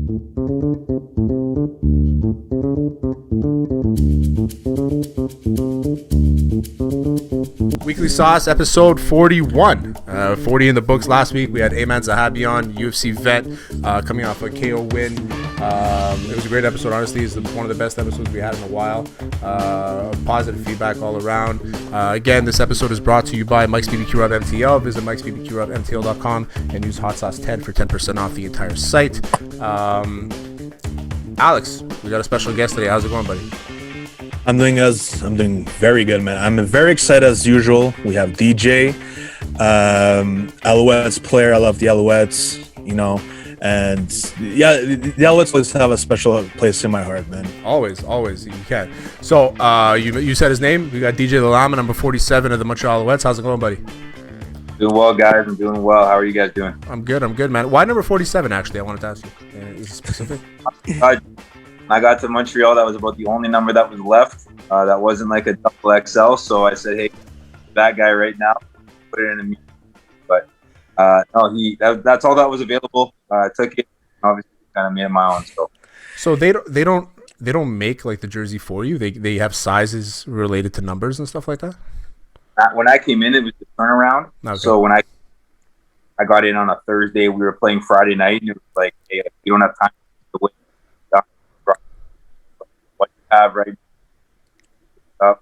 Weekly Sauce, episode 41. 40 in the books last week. We had Ayman Zahabi on, UFC vet, coming off a KO win. It was a great episode, honestly. It's one of the best episodes we had in a while. Positive feedback all around. Again, this episode is brought to you by Mike's BBQ Rub MTL. Visit Mike'sBBQRubMTL.com and use Hot Sauce 10 for 10% off the entire site. Alex, we got a special guest today. How's it going, buddy? I'm doing very good, man. I'm very excited as usual. We have DJ, Alouettes player. I love the Alouettes, and yeah, the Alouettes always have a special place in my heart, man. Always, you can. So, you said his name. We got DJ Lalama, number 47 of the Montreal Alouettes. How's it going, buddy? Doing well, guys. I'm doing well. How are you guys doing? I'm good, man. Why number 47? Actually, I wanted to ask you. Is it specific? I got to Montreal. That was about the only number that was left. That wasn't like a double XL. So I said, hey, that guy right now, put it in a meeting. But no, that's all that was available. I took it. Obviously, kind of made it my own. So they don't make like the jersey for you. They have sizes related to numbers and stuff like that. When I came in, it was the turnaround. Okay. So when I got in on a Thursday, we were playing Friday night, and it was like, hey, you don't have time to wait. What you have right now.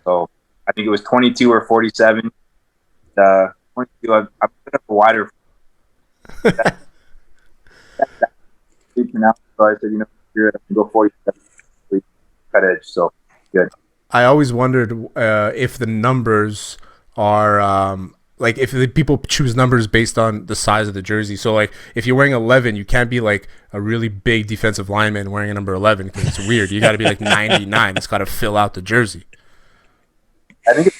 So I think it was 22 or 47. 22, I put up a wider. So I said, here, I can go 47. Cut edge, so good. I always wondered if the numbers are like if the people choose numbers based on the size of the jersey. So like if you're wearing 11, you can't be like a really big defensive lineman wearing a number 11 because it's weird. You got to be like 99. It's got to fill out the jersey. I think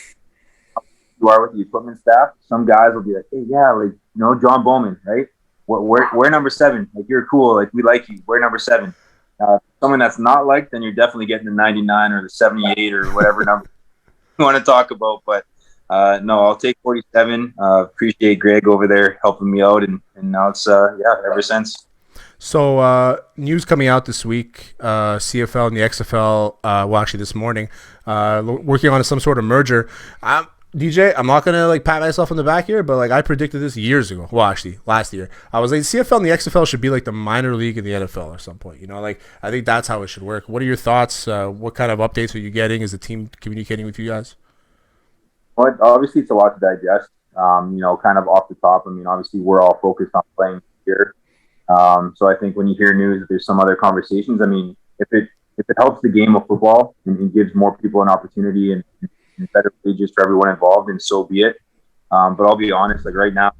you are with the equipment staff. Some guys will be like, hey, yeah, like John Bowman, right? Wear number 7. Like you're cool. Like we like you. Wear number 7. Someone that's not liked, then you're definitely getting the 99 or the 78 or whatever number you want to talk about. But no, I'll take 47. Appreciate Greg over there helping me out, and now it's ever since. So news coming out this week, CFL and the XFL. Well, actually this morning, working on some sort of merger. DJ, I'm not gonna like pat myself on the back here, but like I predicted this years ago. Well, actually, last year I was like, CFL and the XFL should be like the minor league in the NFL at some point. Like I think that's how it should work. What are your thoughts? What kind of updates are you getting? Is the team communicating with you guys? Well, obviously it's a lot to digest. Kind of off the top. I mean, obviously we're all focused on playing here. So I think when you hear news that there's some other conversations, I mean, if it helps the game of football and gives more people an opportunity and better wages for everyone involved, and so be it. But I'll be honest, like right now,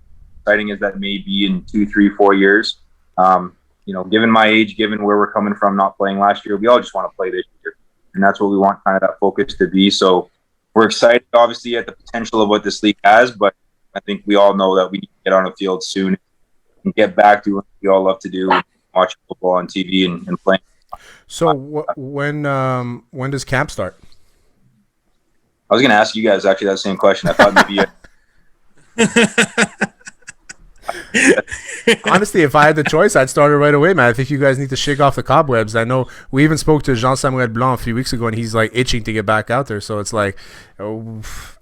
exciting as that may be in 2, 3, 4 years, given my age, given where we're coming from, not playing last year, we all just want to play this year. And that's what we want kind of that focus to be. So we're excited, obviously, at the potential of what this league has, but I think we all know that we need to get on the field soon and get back to what we all love to do, watch football on TV and playing. So when does camp start? I was going to ask you guys actually that same question. I thought maybe Honestly, if I had the choice, I'd start it right away, man. I think you guys need to shake off the cobwebs. I know we even spoke to Jean-Samuel Blanc a few weeks ago, and he's like itching to get back out there. So it's like,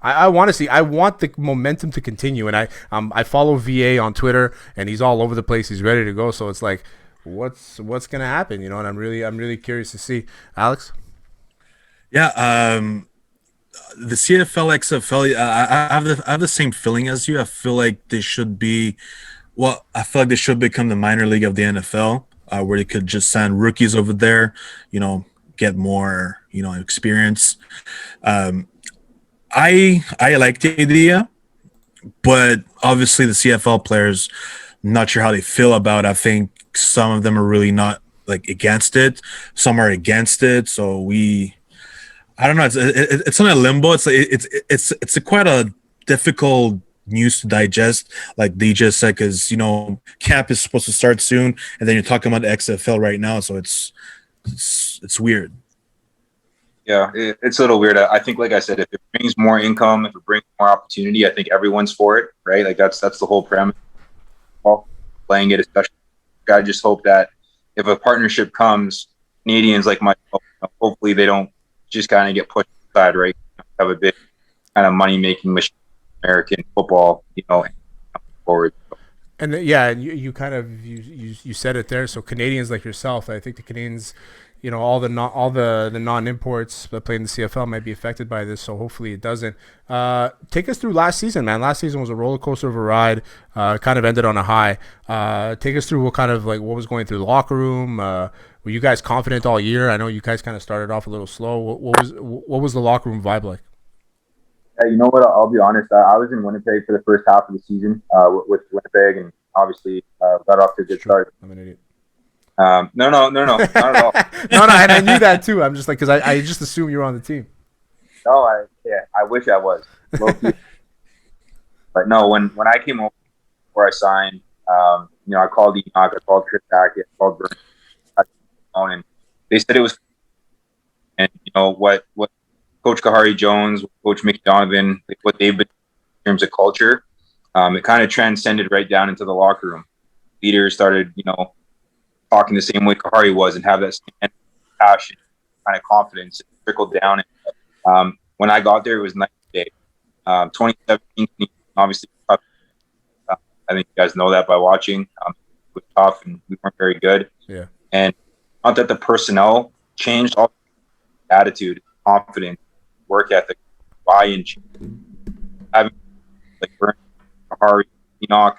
I want to see. I want the momentum to continue, and I follow VA on Twitter, and he's all over the place. He's ready to go. So it's like, what's gonna happen, And I'm really curious to see. Alex? Yeah. The CFL, XFL, I have the same feeling as you. I feel like they should be, I feel like they should become the minor league of the NFL, where they could just send rookies over there, get more, experience. I like the idea, but obviously the CFL players, not sure how they feel about it. I think some of them are really not like against it. Some are against it. So I don't know. It's on a limbo. It's quite a difficult news to digest, like DJ said, because camp is supposed to start soon, and then you're talking about the XFL right now, so it's weird. Yeah, it's a little weird. I think, like I said, if it brings more income, if it brings more opportunity, I think everyone's for it, right? Like that's the whole premise. Playing it, especially, I just hope that if a partnership comes, Canadians like myself, hopefully they don't just kind of get pushed aside, right? Have a big kind of money-making machine, American football, forward. And you kind of you said it there. So Canadians like yourself, I think the Canadians, all the non-imports that play in the CFL might be affected by this. So hopefully it doesn't. Take us through last season, man. Last season was a roller coaster of a ride. Kind of ended on a high. Take us through what was going through the locker room. Were you guys confident all year? I know you guys kind of started off a little slow. What was the locker room vibe like? You know what? I'll be honest. I was in Winnipeg for the first half of the season with Winnipeg, and obviously got off to a good start. I'm an idiot. No, not at all. No, and I knew that too. I'm just like, because I just assumed you were on the team. No, I wish I was. But no, when I came over before I signed, I called Henoc, I called Chris Hackett, I called Bernie, and they said it was. And what Coach Kahari Jones, Coach Mickey Donovan, like what they've been in terms of culture, it kind of transcended right down into the locker room. Leaders started, talking the same way Kahari was and have that same passion, kind of confidence, trickled down. And, when I got there, it was night and day. 2017, obviously, tough. I think you guys know that by watching. It was tough, and we weren't very good. Yeah. And not that the personnel changed, all the attitude, confidence, work ethic, buy-in, having like Bernie, Kahari, Henoc,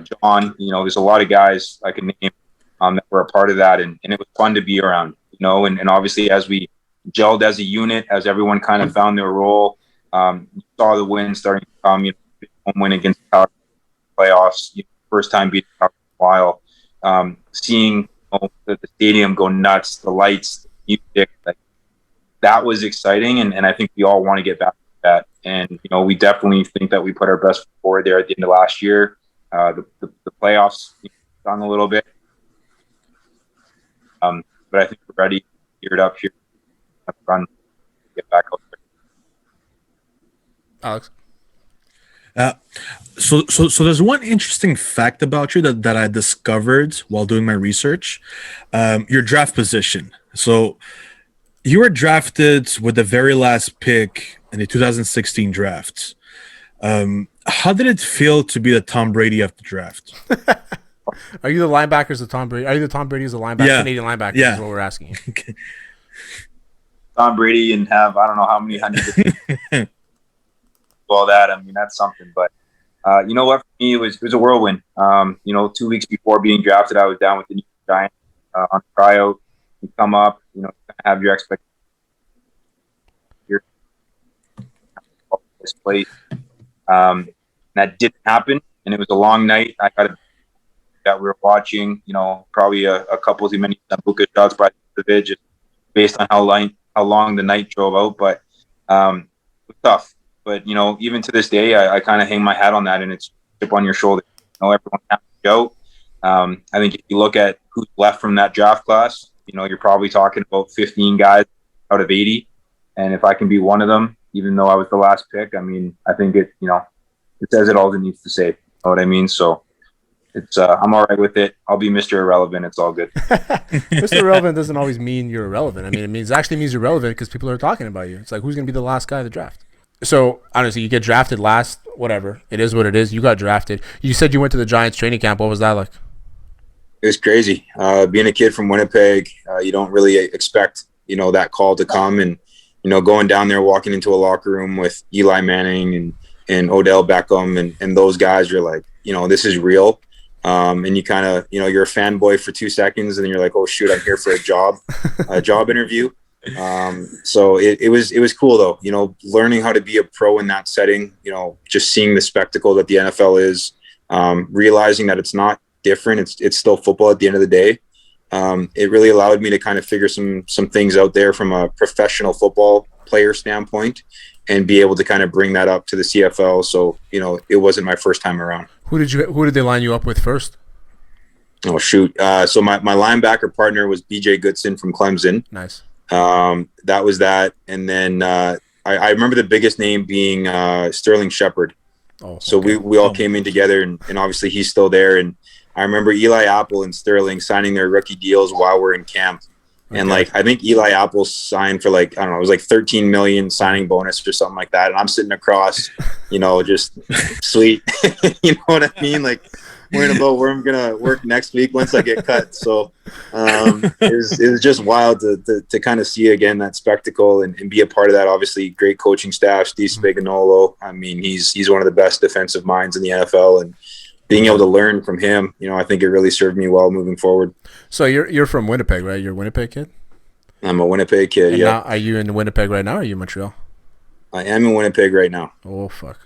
John. There's a lot of guys I can name that were a part of that, and it was fun to be around. And obviously as we gelled as a unit, as everyone kind of found their role, you saw the win starting to come. Home win against the playoffs, first time beating in a while. Seeing the stadium go nuts, the lights, the music, that was exciting, and I think we all want to get back to that. And we definitely think that we put our best foot forward there at the end of last year. The playoffs done a little bit, but I think we're ready, geared up here, run, get back out there. Alex. So there's one interesting fact about you that I discovered while doing my research. Your draft position. So you were drafted with the very last pick in the 2016 draft. How did it feel to be the Tom Brady of the draft? Are you the linebackers of Tom Brady? Are you the Tom Brady as a linebacker? Yeah. Canadian linebacker is what we're asking you. Tom Brady and have I don't know how many hundreds of all that. I mean, that's something. But you know what? For me, it was a whirlwind. 2 weeks before being drafted, I was down with the New York Giants on tryout. You come up, have your expectations. This place. That didn't happen, and it was a long night. I got that we were watching. Probably a couple too many Sambuca shots by the just based on how long the night drove out. But it was tough. But even to this day, I kind of hang my hat on that, and it's a chip on your shoulder. Everyone has to go. I think if you look at who's left from that draft class, you're probably talking about 15 guys out of 80. And if I can be one of them, even though I was the last pick, I mean, I think it says it all it needs to say. You know what I mean? So it's I'm all right with it. I'll be Mr. Irrelevant. It's all good. Mr. Irrelevant doesn't always mean you're irrelevant. I mean, it actually means you're relevant because people are talking about you. It's like, who's going to be the last guy of the draft? So, honestly, you get drafted last, whatever. It is what it is. You got drafted. You said you went to the Giants training camp. What was that like? It was crazy. Being a kid from Winnipeg, you don't really expect, that call to come. And, going down there, walking into a locker room with Eli Manning and Odell Beckham and those guys, you're like, this is real. And you kind of, you're a fanboy for 2 seconds and then you're like, oh, shoot, I'm here for a job interview. So it was cool though, learning how to be a pro in that setting, just seeing the spectacle that the NFL is, realizing that it's not different. It's still football at the end of the day. It really allowed me to kind of figure some things out there from a professional football player standpoint and be able to kind of bring that up to the CFL. So, it wasn't my first time around. Who did they line you up with first? Oh, shoot. So my linebacker partner was BJ Goodson from Clemson. Nice. That was that. And then I remember the biggest name being Sterling Shepard. Oh, so okay. we all came in together and obviously he's still there. And I remember Eli Apple and Sterling signing their rookie deals while we're in camp. And like, I think Eli Apple signed for like, I don't know, it was like 13 million signing bonus or something like that. And I'm sitting across, you know, just sweet, you know what I mean? Like worrying about where I'm going to work next week once I get cut. So it was just wild to kind of see again that spectacle and be a part of that. Obviously great coaching staff, Steve Spagnuolo. I mean, he's one of the best defensive minds in the NFL, and being able to learn from him, you know, I think it really served me well moving forward. So you're from Winnipeg, right? You're a Winnipeg kid? I'm a Winnipeg kid, and yeah. Now, are you in Winnipeg right now, or are you in Montreal? I am in Winnipeg right now. Oh, fuck.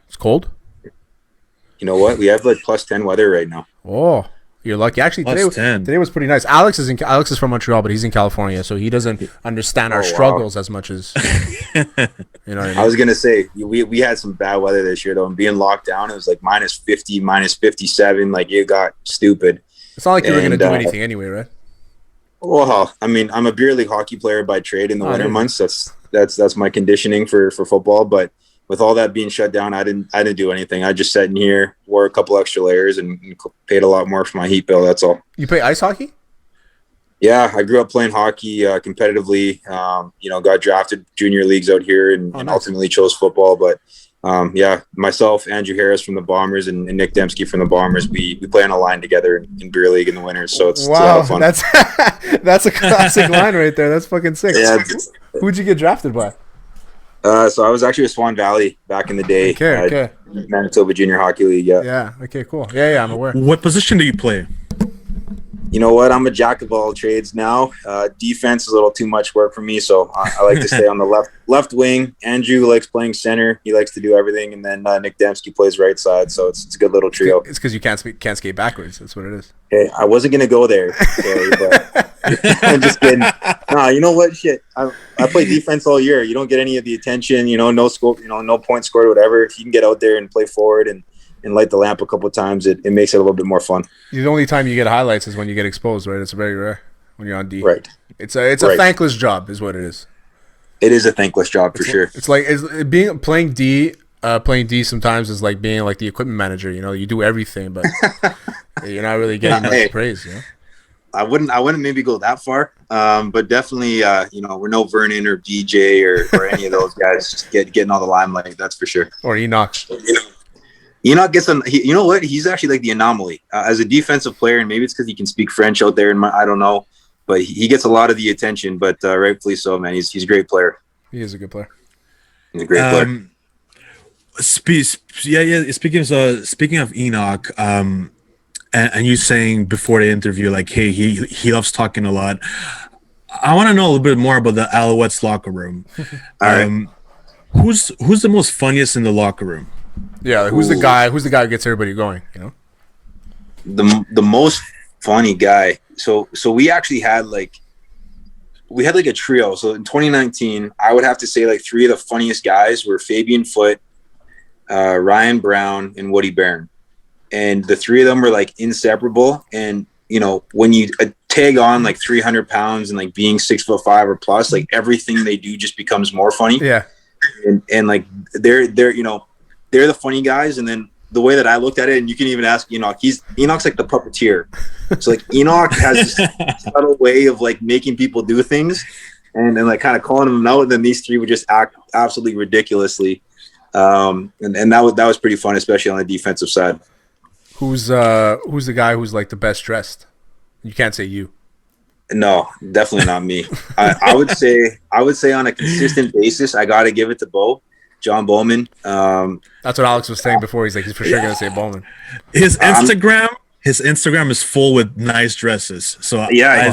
It's cold? You know what? We have like plus 10 weather right now. Oh, you're lucky. Actually, today was pretty nice. Alex is from Montreal, but he's in California, so he doesn't understand our struggles as much as you know what I mean? I was gonna say we had some bad weather this year though, and being locked down, it was like minus 50, minus 57. Like it got stupid. It's not like you were gonna do anything anyway, right? Well, I mean, I'm a beer league hockey player by trade in the winter months. That's my conditioning for football. But with all that being shut down, I didn't do anything. I just sat in here, wore a couple extra layers, and paid a lot more for my heat bill. That's all. You play ice hockey? Yeah, I grew up playing hockey competitively. You know, got drafted junior leagues out here, and ultimately chose football. But yeah, myself, Andrew Harris from the Bombers, and Nick Dembski from the Bombers, we play on a line together in beer league in the winter. So it's a lot of fun. That's a classic line right there. That's fucking sick. Yeah. Who'd you get drafted by? So I was actually with Swan Valley back in the day. Okay. Manitoba Junior Hockey League. Yeah. Yeah. Okay. Cool. Yeah. I'm aware. What position do you play? You know what? I'm a jack of all trades now. Defense is a little too much work for me, so I like to stay on the left wing. Andrew likes playing center. He likes to do everything, and then Nick Dembski plays right side. So it's a good little trio. It's because you can't skate backwards. That's what it is. Hey, I wasn't gonna go there, sorry, but I'm just kidding. Nah, you know what? Shit, I play defense all year. You don't get any of the attention. You know, no score. You know, no points scored or whatever. If you can get out there and play forward and light the lamp a couple of times, it makes it a little bit more fun. The only time you get highlights is when you get exposed, right? It's very rare when you're on D. Right. It's a thankless job, is what it is. It is a thankless job for sure. It's like playing D sometimes is like being like the equipment manager. You know, you do everything, but you're not really getting much praise. You know? I wouldn't maybe go that far, but definitely, you know, we're no Vernon or DJ or any of those guys just getting all the limelight. That's for sure. Or Henoc. You know, Henoc gets you know what? He's actually like the anomaly as a defensive player, and maybe it's because he can speak French out there. I don't know, but he gets a lot of the attention. But rightfully so, man. He's a great player. He is a good player. He's a great player. Speaking of Henoc, and you saying before the interview, like, hey, he loves talking a lot. I want to know a little bit more about the Alouettes locker room. All right. Who's the most funniest in the locker room? Yeah, like, who's the guy who gets everybody going, you know? The most funny guy. So we actually had like a trio. So in 2019, I would have to say like three of the funniest guys were Fabian Foote, Ryan Brown, and Woody Barron. And the three of them were like inseparable. And you know, when you tag on like 300 pounds and like being 6'5" or plus, like everything they do just becomes more funny. Yeah. And like they're you know, they're the funny guys. And then the way that I looked at it, and you can even ask Henoc, Henoc's like the puppeteer. So like Henoc has this subtle way of like making people do things and then like kind of calling them out. And then these three would just act absolutely ridiculously. And that was pretty fun, especially on the defensive side. Who's the guy who's like the best dressed? You can't say you. No, definitely not me. I would say on a consistent basis, I got to give it to John Bowman. That's what Alex was saying before. He's like, he's for sure gonna say Bowman. His Instagram is full with nice dresses. So yeah.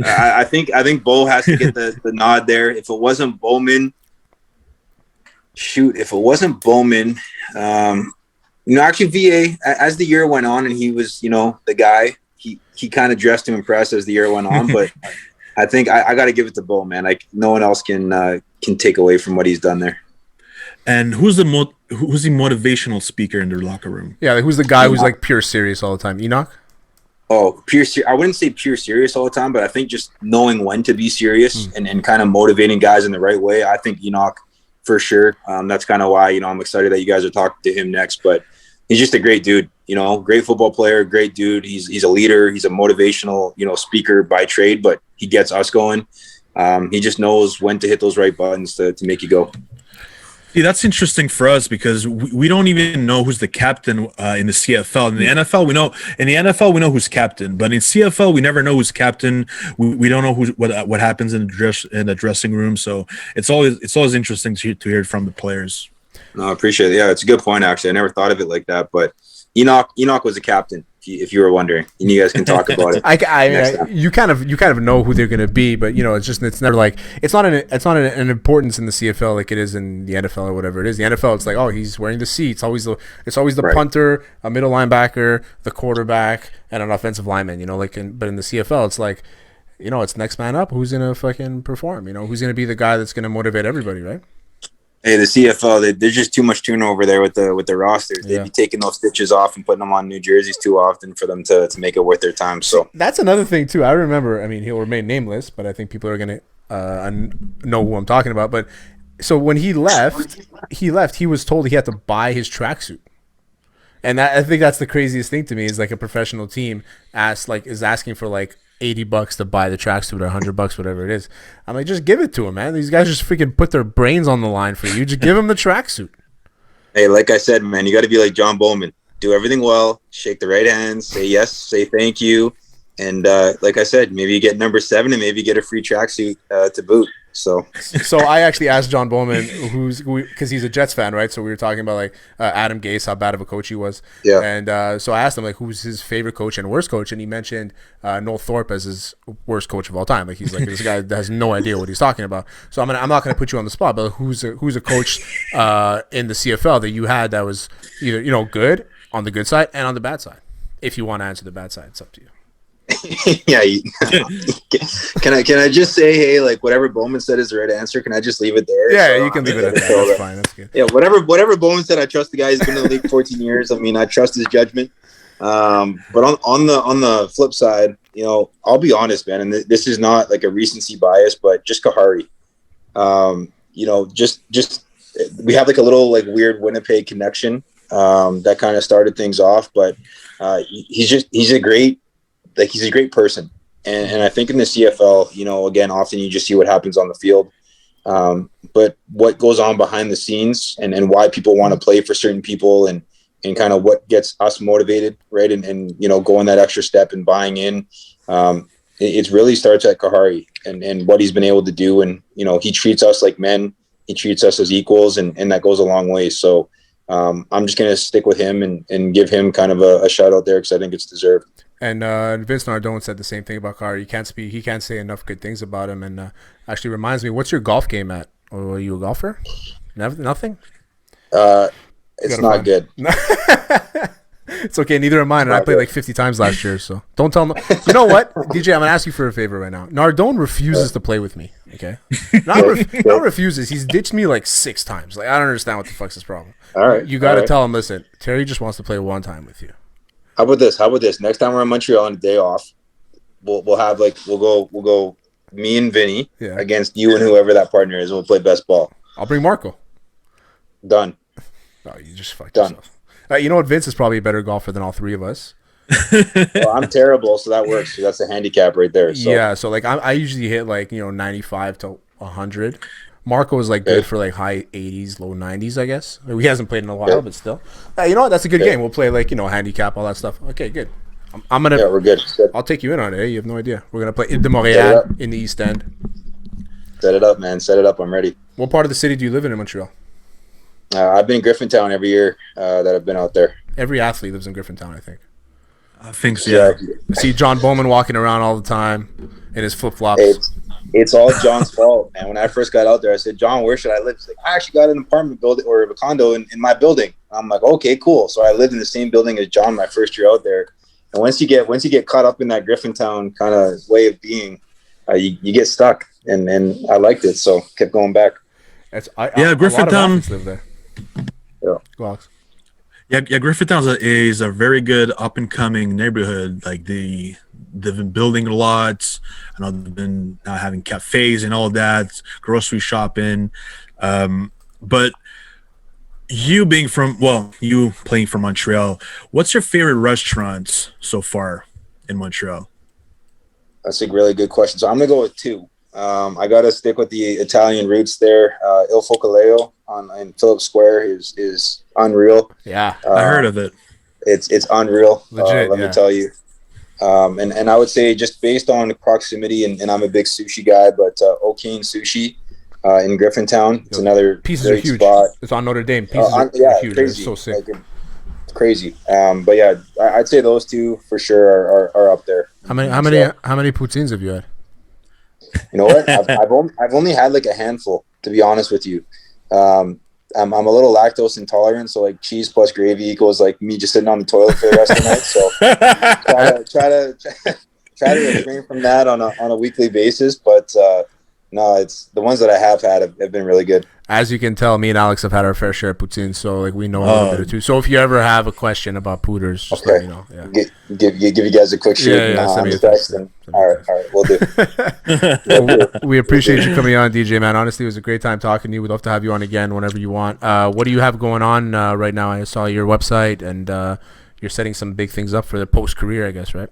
I think Bo has to get the nod there. If it wasn't Bowman, you know, actually VA, as the year went on and he was, you know, the guy, he kind of dressed to impress as the year went on, but I think I got to give it to Bo, man. Like no one else can take away from what he's done there. And who's the motivational speaker in their locker room? Yeah, like, who's the guy who's like pure serious all the time? Henoc? Oh, I wouldn't say pure serious all the time, but I think just knowing when to be serious and kind of motivating guys in the right way. I think Henoc for sure. That's kind of why, you know, I'm excited that you guys are talking to him next. But he's just a great dude. You know, great football player, great dude. He's a leader. He's a motivational, you know, speaker by trade, but he gets us going. He just knows when to hit those right buttons to make you go. See, that's interesting for us because we don't even know who's the captain in the CFL. In the NFL, we know. In the NFL, we know who's captain, but in CFL, we never know who's captain. We don't know what happens in the dressing room. So it's always interesting to hear from the players. No, I appreciate it. Yeah, it's a good point. Actually, I never thought of it like that. But Henoc was a captain. If you were wondering, and you guys can talk about it. You kind of know who they're going to be, but you know, it's never like it's not an importance in the CFL like it is in the NFL or whatever it is. The NFL, it's like, oh, he's wearing the C. It's always the right. punter, a middle linebacker, the quarterback, and an offensive lineman. You know, but in the CFL, it's like, you know, it's next man up. Who's gonna fucking perform? You know, who's gonna be the guy that's gonna motivate everybody, right? Hey, the CFL, there's just too much turnover there with the rosters. They'd be taking those stitches off and putting them on new jerseys too often for them to make it worth their time. So that's another thing too. I remember. I mean, he'll remain nameless, but I think people are gonna know who I'm talking about. But so when he left. He was told he had to buy his tracksuit, and I think that's the craziest thing to me. Is like a professional team is asking for like $80 to buy the tracksuit or $100, whatever it is. I'm like, just give it to him, man. These guys just freaking put their brains on the line for you. Just give him the tracksuit. Hey, like I said, man, you got to be like John Bowman. Do everything well. Shake the right hands. Say yes. Say thank you. And like I said, maybe you get number 7 and maybe you get a free tracksuit to boot. So I actually asked John Bowman, because he's a Jets fan, right? So we were talking about like Adam Gase, how bad of a coach he was. Yeah. And so I asked him like, who's his favorite coach and worst coach, and he mentioned Noel Thorpe as his worst coach of all time. Like he's like, this guy has no idea what he's talking about. So I'm not gonna put you on the spot, but who's a coach in the CFL that you had that was either good on the good side and on the bad side? If you want to answer the bad side, it's up to you. Yeah. Can I just say, hey, like whatever Bowman said is the right answer? Can I just leave it there? Yeah, you can leave it at that. That's fine. That's good. Yeah, whatever Bowman said, I trust the guy. He's been in the league 14 years. I mean, I trust his judgment. But on the flip side, I'll be honest, man, and this is not like a recency bias, but just Kahari. Just we have like a little like weird Winnipeg connection that kind of started things off. But he's a great person. And I think in the CFL, again, often you just see what happens on the field. But what goes on behind the scenes and why people want to play for certain people and kind of what gets us motivated, right? And going that extra step and buying in. It really starts at Kahari and what he's been able to do. And, he treats us like men. He treats us as equals, and that goes a long way. So I'm just going to stick with him and give him kind of a shout out there because I think it's deserved. And Vince Nardone said the same thing about Kahari. He can't say enough good things about him. And actually reminds me, what's your golf game at? Or are you a golfer? Nothing? It's not good. It's okay. Neither am mine. And I played like 50 times last year. So don't tell him. You know what, DJ? I'm gonna ask you for a favor right now. Nardone refuses to play with me. Okay, not refuses. He's ditched me like 6 times. Like I don't understand what the fuck's his problem. All right, you got to tell him. Listen, Terry just wants to play one time with you. How about this? Next time we're in Montreal on a day off, we'll go me and Vinny against you and whoever that partner is. We'll play best ball. I'll bring Marco. Done. Oh, you just fucked yourself. You know what? Vince is probably a better golfer than all 3 of us. Well, I'm terrible, so that works. So that's a handicap right there. So. Yeah, so like I usually hit like 95 to 100. Marco is like good for like high 80s, low 90s, I guess. He hasn't played in a while, but still. You know what? That's a good game. We'll play like handicap, all that stuff. Okay, good. I'm gonna. Yeah, we're good. I'll take you in on it. You have no idea. We're gonna play Ile de Montréal in the East End. Set it up, man. Set it up. I'm ready. What part of the city do you live in Montreal? I've been in Griffintown every year that I've been out there. Every athlete lives in Griffintown, I think. I think so. Yeah. I see John Bowman walking around all the time in his flip flops. It's all John's fault, man. When I first got out there, I said, John, where should I live? He's like, I actually got an apartment building or a condo in my building. I'm like, okay, cool. So I lived in the same building as John my first year out there. And once you get caught up in that Griffintown kind of way of being, you get stuck. And I liked it, so kept going back. Griffintown live there. Yeah. Go Alex. Yeah, Griffintown is a very good up and coming neighborhood. Like they've been building lots, and they've been now having cafes and all that, grocery shopping. But You being from, well, you playing for Montreal, what's your favorite restaurants so far in Montreal? That's a really good question. So I'm gonna go with two. I gotta stick with the Italian roots there. Il Focoleo on in Phillips Square is unreal. Yeah, I heard Uh, of it. it's unreal. legit. Let me Yeah. tell you. And I would say just based on the proximity, and I'm a big sushi guy, but O'Kane Sushi in Griffintown, it's Yo, another pieces are great huge. spot. It's on Notre Dame. Pieces are Yeah, huge. It's crazy. so sick. Like, it's crazy. But yeah, I'd say those two for sure are up there. How many poutines have you had? You know what? I've only had like a handful, to be honest with you. I'm a little lactose intolerant, so like cheese plus gravy equals like me just sitting on the toilet for the rest of the night. So try to refrain from that on a weekly basis. But no, it's the ones that I have had have been really good. As you can tell, me and Alex have had our fair share of poutines, so like we know a little bit or two. So if you ever have a question about pouters, just let me know. Yeah. Give you guys a quick shoot. Yeah, send On me the a text. text. All right, we'll do. Well, we appreciate you coming on, DJ, man. Honestly, it was a great time talking to you. We'd love to have you on again whenever you want. What do you have going on right now? I saw your website, and you're setting some big things up for the post-career, I guess, right?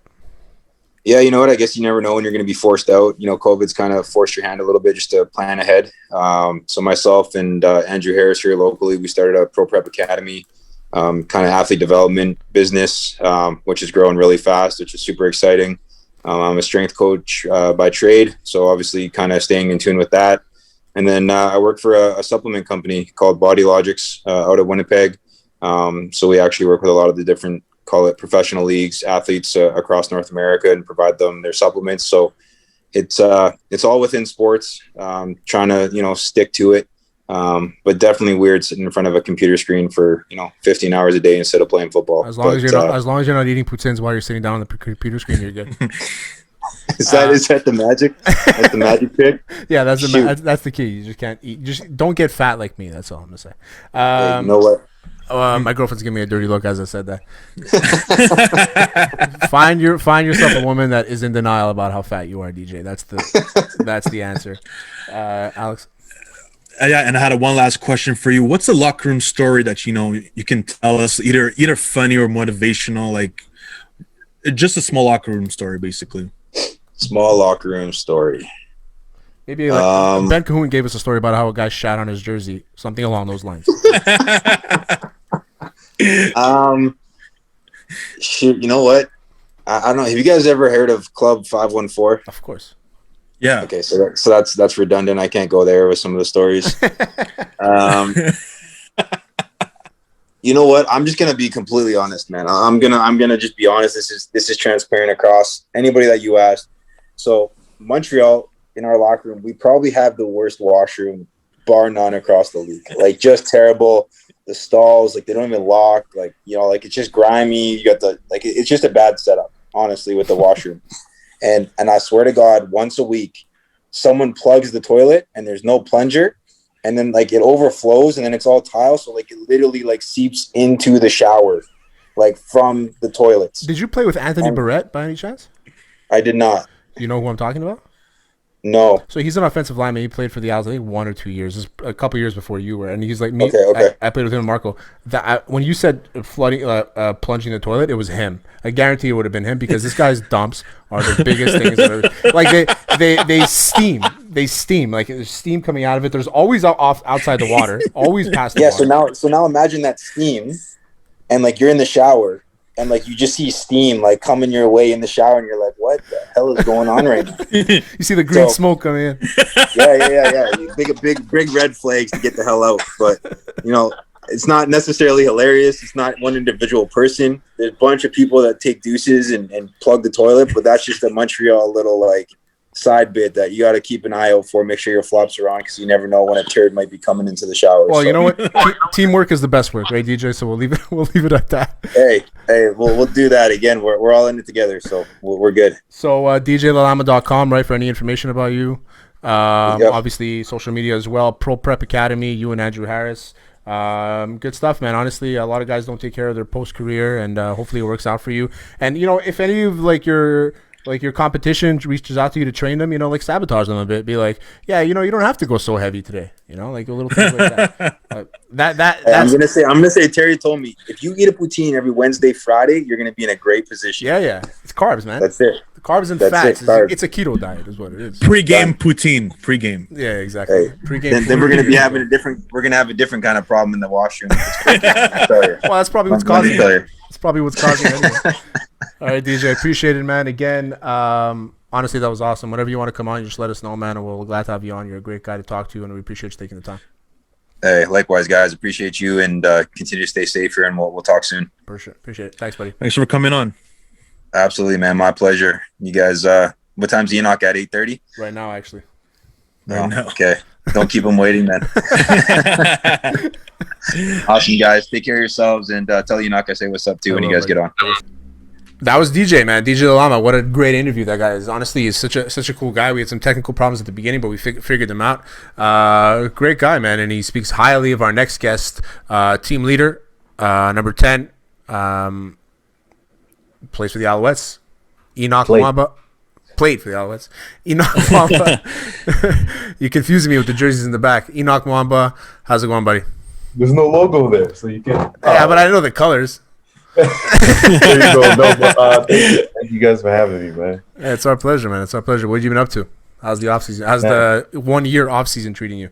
Yeah, you know what? I guess you never know when you're going to be forced out. You know, COVID's kind of forced your hand a little bit just to plan ahead. So myself and Andrew Harris here locally, we started a Pro Prep Academy, kind of athlete development business, which is growing really fast, which is super exciting. I'm a strength coach by trade, so obviously kind of staying in tune with that. And then I work for a supplement company called Body Logics out of Winnipeg. So we actually work with a lot of the different, call it professional leagues, athletes across North America, and provide them their supplements. So it's all within sports, trying to, stick to it. But definitely weird sitting in front of a computer screen for, 15 hours a day instead of playing football. As long as you're not eating poutines while you're sitting down on the computer screen, you're good. Is that the magic? That's the magic trick? Yeah, that's that's the key. You just can't eat. Just don't get fat like me. That's all I'm gonna say. Hey, you know what? My girlfriend's giving me a dirty look as I said that. Find yourself a woman that is in denial about how fat you are, DJ. That's the answer. Alex. Yeah, and I had one last question for you. What's a locker room story that you can tell us, either funny or motivational, like just a small locker room story, basically? Small locker room story. Maybe like Ben Cahoon gave us a story about how a guy shat on his jersey, something along those lines. Shoot, you know what? I don't know. Have you guys ever heard of Club 514? Of course. Yeah. Okay, so that's redundant. I can't go there with some of the stories. You know what? I'm just gonna be completely honest, man. I'm gonna just be honest. This is transparent across anybody that you ask. So Montreal, in our locker room, we probably have the worst washroom, bar none, across the league. Like, just terrible. The stalls, like, they don't even lock. Like, like, it's just grimy. You got it's just a bad setup, honestly, with the washroom. And I swear to God, once a week, someone plugs the toilet and there's no plunger, and then like it overflows, and then it's all tile, so like it literally like seeps into the shower, like from the toilets. Did you play with Anthony Barrett by any chance? I did not. Do you know who I'm talking about? No. So he's an offensive lineman. He played for the Owls, I think 1 or 2 years. This is a couple years before you were, and he's like me. Okay. I played with him and Marco. When you said plunging the toilet, it was him. I guarantee it would have been him, because this guy's dumps are the biggest things ever. Like they steam. They steam. Like there's steam coming out of it. There's always outside the water. Always past the water. So now imagine that steam, and like you're in the shower, and like you just see steam like coming your way in the shower, and you're like, what the hell is going on right now? You see the green smoke coming in. Yeah. You big red flags to get the hell out. But it's not necessarily hilarious. It's not one individual person. There's a bunch of people that take deuces and plug the toilet, but that's just a Montreal little like side bit that you got to keep an eye out for. Make sure your flops are on, because you never know when a turd might be coming into the shower. Well, you know what? Teamwork is the best work, right, DJ? So we'll leave it at that. Hey, we'll do that again. We're all in it together, so we're good. So DJLalama.com, right, for any information about you. Yep. Obviously social media as well. Pro Prep Academy, you and Andrew Harris. Good stuff, man. Honestly, a lot of guys don't take care of their post career, and hopefully it works out for you. And if any of like your like your competition reaches out to you to train them, like sabotage them a bit. Be like, yeah, you don't have to go so heavy today. Like a little things like that. I'm gonna say Terry told me if you eat a poutine every Wednesday, Friday, you're gonna be in a great position. Yeah. It's carbs, man. That's it. The carbs and fats. It's a keto diet, is what it is. Pre-game poutine. Pre-game. Yeah, exactly. Hey, pre-game. Then we're gonna be having We're gonna have a different kind of problem in the washroom. Well, that's probably what's causing it. It's probably what's causing it. Anyway. All right, DJ, appreciate it, man. Again, honestly, that was awesome. Whenever you want to come on, just let us know, man, and we're glad to have you on. You're a great guy to talk to, and we appreciate you taking the time. Hey, likewise, guys. Appreciate you, and continue to stay safe here, and we'll talk soon. For sure. Appreciate it. Thanks, buddy. Thanks for coming on. Absolutely, man. My pleasure. You guys, what time's Henoc at? 8:30? Right now, actually. Right now. Okay. Don't keep them waiting, then. Awesome, guys. Take care of yourselves, and tell Henoc I say what's up, too, when you guys get on. That was DJ, man. DJ Lalama. What a great interview that guy is. Honestly, he's such a cool guy. We had some technical problems at the beginning, but we figured them out. Great guy, man. And he speaks highly of our next guest, team leader, number 10, plays for the Alouettes, Henoc Muamba. Played for the Alouettes. Henoc Muamba. You're confusing me with the jerseys in the back. Henoc Muamba. How's it going, buddy? There's no logo there, so you can. Yeah, but I know the colors. There you go. No, but, thank you guys for having me, man. Yeah, it's our pleasure, man. It's our pleasure. What have you been up to? How's the off season? How's the 1 year off season treating you?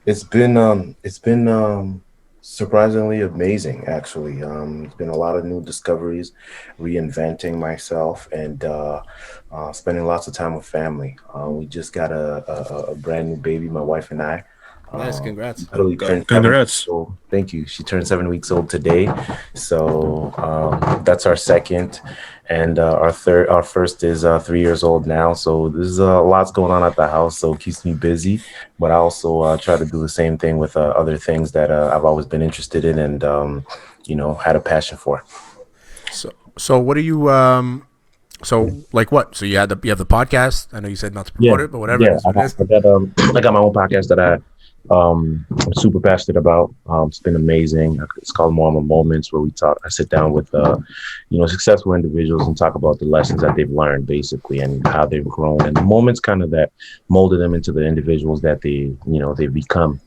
It's been surprisingly amazing, actually. It's been a lot of new discoveries, reinventing myself, and spending lots of time with family. We just got a brand new baby, my wife and I. Nice, congrats. Congrats. Thank you. She turned 7 weeks old today. So that's our second. And our first is 3 years old now. So there's lots going on at the house. So it keeps me busy. But I also try to do the same thing with other things that I've always been interested in and, had a passion for. So what are you so like what? So you have the podcast. I know you said not to promote it, but whatever. Yeah, I got my own podcast that I'm super passionate about. It's been amazing. It's called Montreal Moments, where I sit down with successful individuals and talk about the lessons that they've learned, basically, and how they've grown, and the moments kind of that molded them into the individuals that they've become.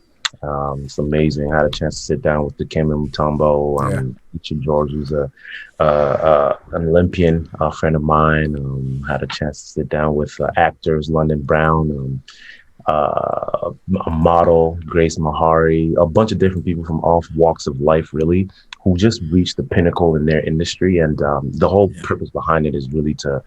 It's amazing. I had a chance to sit down with the Henoc Muamba, Richard George, who's an Olympian, a friend of mine. Had a chance to sit down with actors, London Brown, a model, Grace Mahari, a bunch of different people from all walks of life, really, who just reached the pinnacle in their industry. And the whole purpose behind it is really to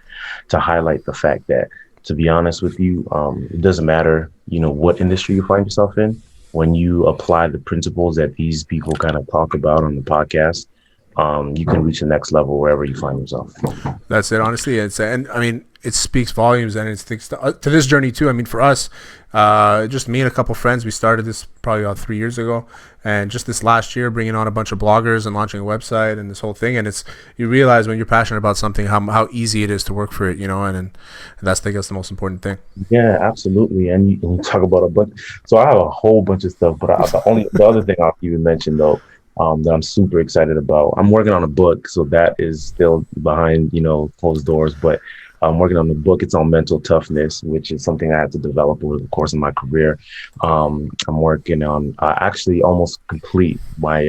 highlight the fact that, to be honest with you, it doesn't matter, what industry you find yourself in. When you apply the principles that these people kind of talk about on the podcast, you can reach the next level wherever you find yourself. That's it, honestly. It speaks volumes, and it speaks to this journey too. For us, just me and a couple friends, we started this probably about 3 years ago, and just this last year, bringing on a bunch of bloggers and launching a website and this whole thing. And you realize when you're passionate about something how easy it is to work for it, and that's, I guess, the most important thing. Yeah, absolutely. And you talk about a bunch. So I have a whole bunch of stuff, but the other thing I'll even mention though, that I'm super excited about. I'm working on a book, so that is still behind, closed doors, but I'm working on the book. It's on mental toughness, which is something I had to develop over the course of my career. I'm working on actually almost complete my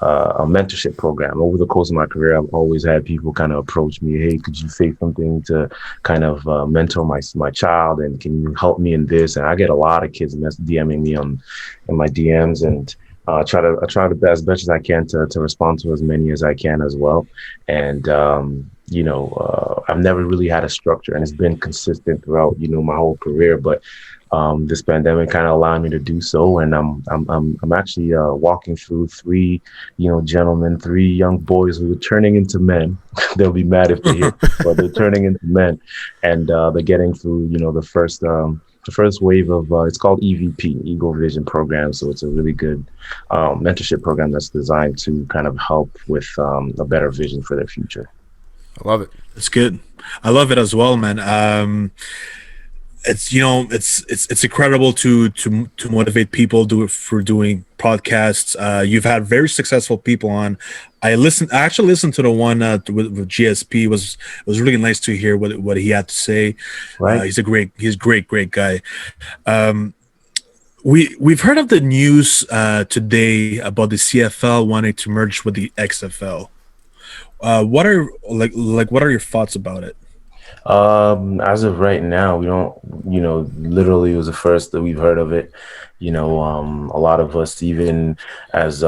a mentorship program. Over the course of my career, I've always had people kind of approach me, hey, could you say something to kind of mentor my child, and can you help me in this? And I get a lot of kids DMing me in my DMs, and I try to as best as I can to respond to as many as I can as well. And I've never really had a structure, and it's been consistent throughout my whole career. But this pandemic kind of allowed me to do so, and I'm actually walking through three gentlemen, 3 young boys who are turning into men. They'll be mad if they hear, but they're turning into men, and they're getting through the first wave of it's called EVP, Eagle Vision Program. So it's a really good mentorship program that's designed to kind of help with a better vision for their future. I love it. It's good. I love it as well, man. it's incredible to motivate people for doing podcasts. You've had very successful people on. I actually listened to the one with GSP. Was really nice to hear what he had to say. Right. He's a great guy. We've heard of the news today about the CFL wanting to merge with the XFL. What are what are your thoughts about it? As of right now, we don't, literally it was the first that we've heard of it. A lot of us, even as,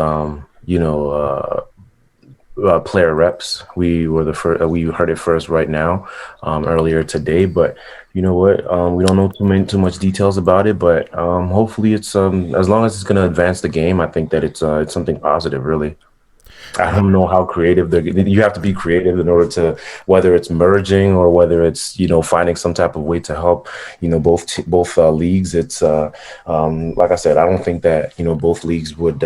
player reps, we were the first, we heard it first right now, earlier today, but you know what? We don't know too much details about it, but, hopefully it's, as long as it's going to advance the game, I think that it's something positive, really. I don't know how creative you have to be creative in order to, whether it's merging or whether it's, finding some type of way to help, both leagues. It's like I said, I don't think that, both leagues would,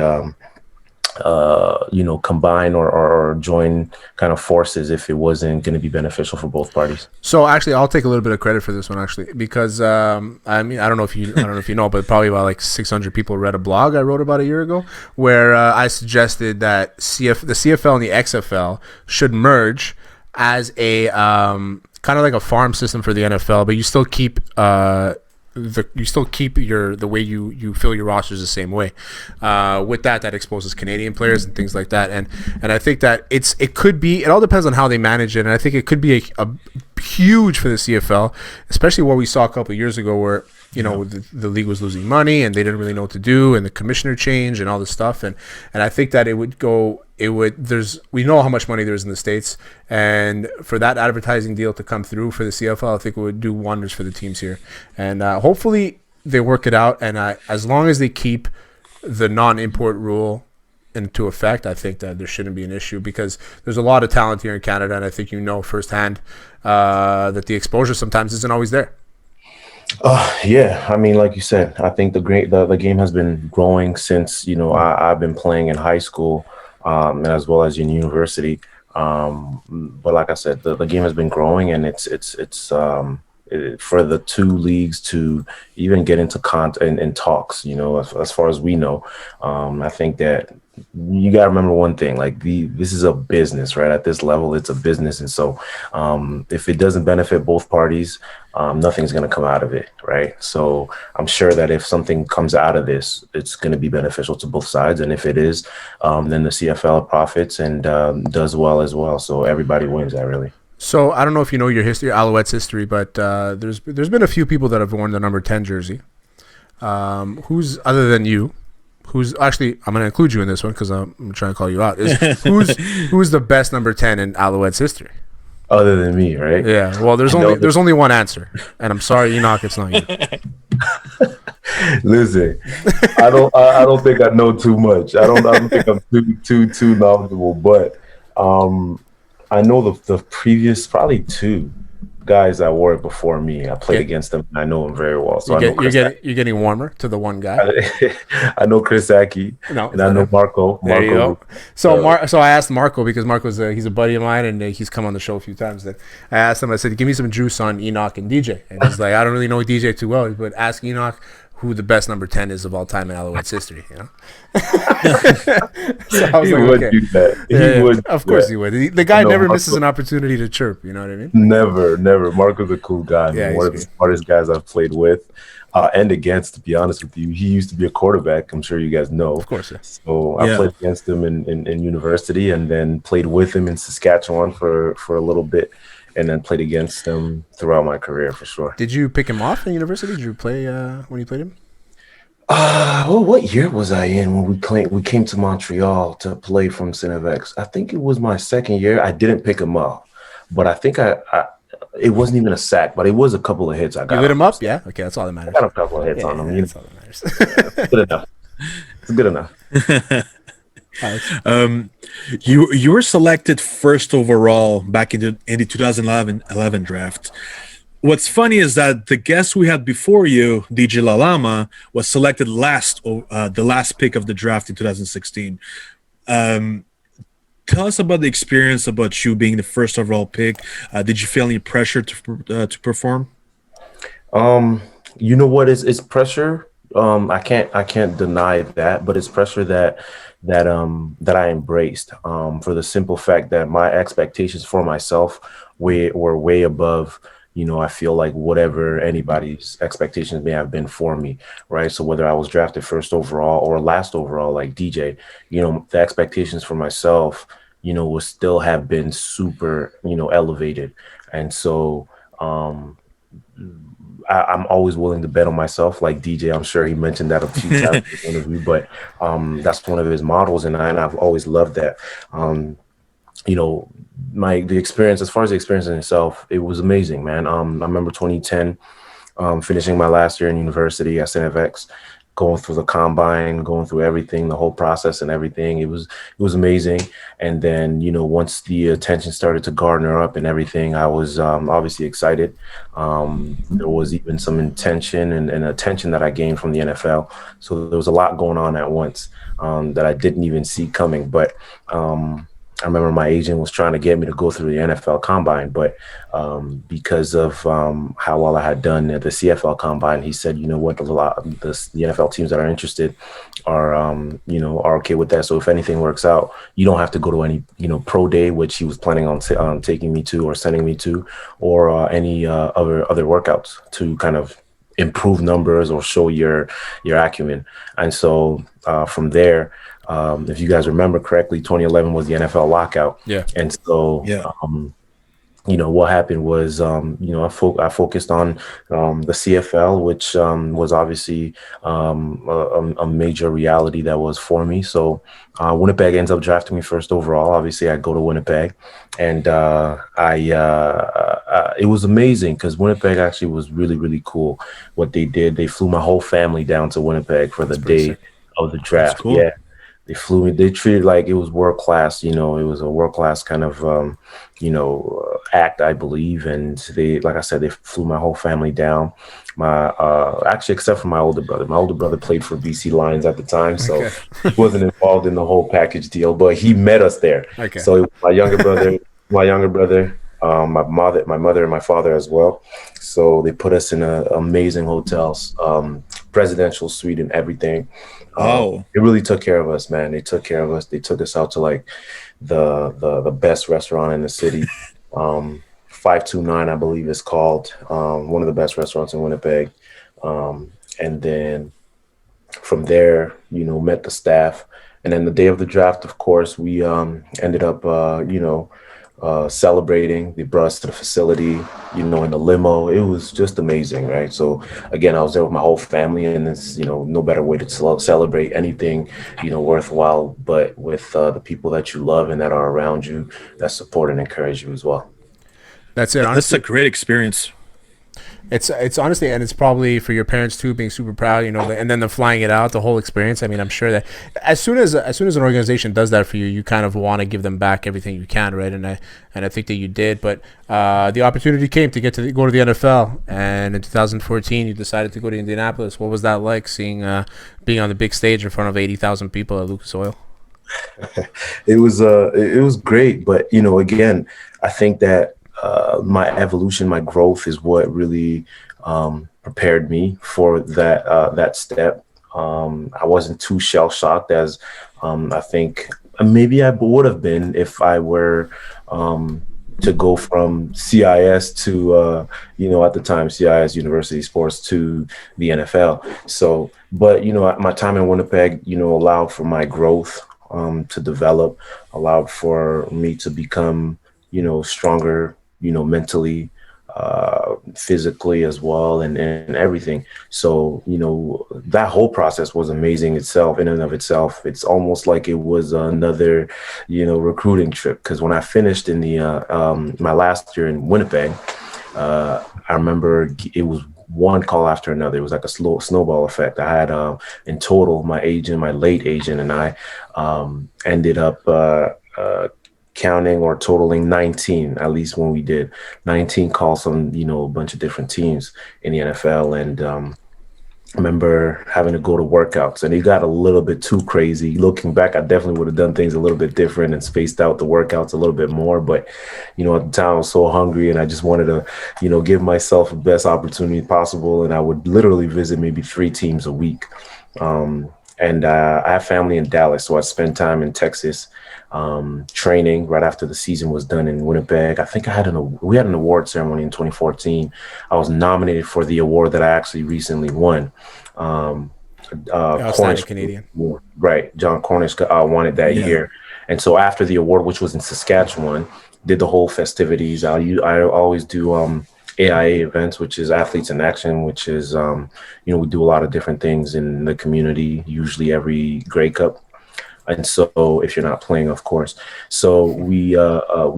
combine or join kind of forces if it wasn't going to be beneficial for both parties. So actually, I'll take a little bit of credit for this one actually, because I don't know if you know, but probably about like 600 people read a blog I wrote about a year ago where I suggested that the CFL and the XFL should merge as a kind of like a farm system for the NFL, but you still keep the way you fill your rosters the same way. With that exposes Canadian players and things like that, and I think that it all depends on how they manage it, and I think it could be a huge for the CFL, especially what we saw a couple of years ago where the league was losing money and they didn't really know what to do, and the commissioner change and all this stuff, and I think that we know how much money there is in the States, and for that advertising deal to come through for the CFL, I think it would do wonders for the teams here, and hopefully they work it out, and as long as they keep the non-import rule into effect, I think that there shouldn't be an issue, because there's a lot of talent here in Canada, and I think firsthand that the exposure sometimes isn't always there. Yeah, I mean, like you said, I think the game has been growing since I've been playing in high school, and as well as in university. But like I said, the game has been growing, and it's for the two leagues to even get into in talks, as far as we know. I think that you got to remember one thing, like this is a business, right? At this level, it's a business. And so if it doesn't benefit both parties, nothing's going to come out of it, right? So I'm sure that if something comes out of this, it's going to be beneficial to both sides. And if it is, then the CFL profits and does well as well. So everybody wins that, really. So I don't know if you know your history, Alouettes history, but there's been a few people that have worn the number 10 jersey. Who's other than you? Who's actually, I'm going to include you in this one because I'm trying to call you out. Who's the best number 10 in Alouettes history? Other than me, right? Yeah. Well, there's only one answer, and I'm sorry, Henoc, it's not you. Listen, I don't think I know too much. I don't think I'm too knowledgeable, but I know the previous probably two guys that wore it before me. I played against them, and I know them very well. So you're getting warmer to the one guy. I know Chris Aki, and I know Marco. There you go. So I asked Marco, because Marco's he's a buddy of mine, and he's come on the show a few times. Then I asked him, I said, give me some juice on Henoc and DJ. And he's like, I don't really know DJ too well, but ask Henoc who the best number 10 is of all time in Alouettes history, So I was would do that. He would. Of course he would. The guy never misses an opportunity to chirp, you know what I mean? Never. Marco's a cool guy. Yeah, one of the smartest guys I've played with and against, to be honest with you. He used to be a quarterback, I'm sure you guys know. Of course, yeah. So I played against him in university, and then played with him in Saskatchewan for a little bit, and then played against him throughout my career, for sure. Did you pick him off in university? Did you play when you played him? What year was I in when we came to Montreal to play from Cinevex? I think it was my second year. I didn't pick him up, but I think it wasn't even a sack, but it was a couple of hits I got. You lit him up? Yeah? Okay, that's all that matters. I got a couple of hits on him. That's all that matters. Good enough. It's good enough. You were selected first overall back in the 2011 draft. What's funny is that the guest we had before you, DJ Lalama, was selected the last pick of the draft in 2016. Tell us about the experience about you being the first overall pick. Did you feel any pressure to perform? You know what? It's pressure. I can't deny that, but it's pressure that I embraced. For the simple fact that my expectations for myself were way above. I feel like whatever anybody's expectations may have been for me, right? So whether I was drafted first overall or last overall, like DJ, the expectations for myself, would still have been super, elevated. And so, um, I'm always willing to bet on myself, like DJ. I'm sure he mentioned that a few times in the interview, but that's one of his models, and I've always loved that. Um, you know, the experience, as far as the experience in itself, it was amazing, man. I remember 2010, finishing my last year in university at CNFX, going through the combine, going through everything, the whole process and everything. It was amazing. And then, once the attention started to garner up and everything, I was obviously excited. There was even some intention and attention that I gained from the NFL. So there was a lot going on at once, that I didn't even see coming. But I remember my agent was trying to get me to go through the NFL Combine, but because of how well I had done at the CFL Combine, he said, you know what, the NFL teams that are interested are okay with that. So if anything works out, you don't have to go to any pro day, which he was planning on taking me to or sending me to, or any other workouts to kind of improve numbers or show your acumen. And so from there, if you guys remember correctly, 2011 was the NFL lockout. Yeah. And so, Yeah. what happened was, I focused on the CFL, which was obviously a major reality that was for me. So Winnipeg ends up drafting me first overall. Obviously, I go to Winnipeg, and it was amazing because Winnipeg actually was really, really cool. What they did, they flew my whole family down to Winnipeg for the pretty day sick. of the That's draft. cool. Yeah. They flew me. They treated like it was world class. It was a world class kind of, act, I believe. And they, like I said, they flew my whole family down. My actually, except for my older brother. My older brother played for BC Lions at the time, so Okay. he wasn't involved in the whole package deal. But he met us there. Okay. So it was my younger brother, my mother, and my father as well. So they put us in amazing hotels, presidential suite and everything. Oh, They really took care of us, man. They took care of us. They took us out to like the best restaurant in the city. 529, I believe it's called. One of the best restaurants in Winnipeg. And then from there, met the staff. And then the day of the draft, of course, we ended up, celebrating. They brought us to the facility, in the limo. It was just amazing, right? So again, I was there with my whole family, and it's, no better way to celebrate anything, worthwhile, but with the people that you love and that are around you, that support and encourage you as well. That's it. that's Honestly, a great experience. it's honestly, and it's probably for your parents too, being super proud, and then the flying it out, the whole experience. I mean, I'm sure that as soon as an organization does that for you, you kind of want to give them back everything you can, right? And I think that you did, but the opportunity came to go to the NFL, and in 2014, you decided to go to Indianapolis. What was that like, seeing being on the big stage in front of 80,000 people at Lucas Oil? It was great, but again, I think that my evolution, my growth is what really prepared me for that step. I wasn't too shell shocked as I think maybe I would have been if I were to go from CIS to at the time CIS University Sports to the NFL. So, but my time in Winnipeg, allowed for my growth to develop, allowed for me to become stronger, mentally, physically as well, and everything. So, that whole process was amazing itself, in and of itself. It's almost like it was another, recruiting trip. Because when I finished in the my last year in Winnipeg, I remember it was one call after another. It was like a slow snowball effect. I had in total, my late agent, and I ended up counting or totaling 19, at least when we did 19 calls on, a bunch of different teams in the NFL. And remember having to go to workouts, and it got a little bit too crazy. Looking back, I definitely would have done things a little bit different and spaced out the workouts a little bit more. But, you know, at the time I was so hungry and I just wanted to, you know, give myself the best opportunity possible. And I would literally visit maybe 3 teams a week. And I have family in Dallas, so I spent time in Texas training right after the season was done in Winnipeg. I think we had an award ceremony in 2014. I was nominated for the award that I actually recently won. Outstanding Canadian. Award. Right. John Cornish won it that year. And so after the award, which was in Saskatchewan, did the whole festivities. I always do AIA events, which is Athletes in Action, which is, you know, we do a lot of different things in the community, usually every Grey Cup. And so if you're not playing, of course. So we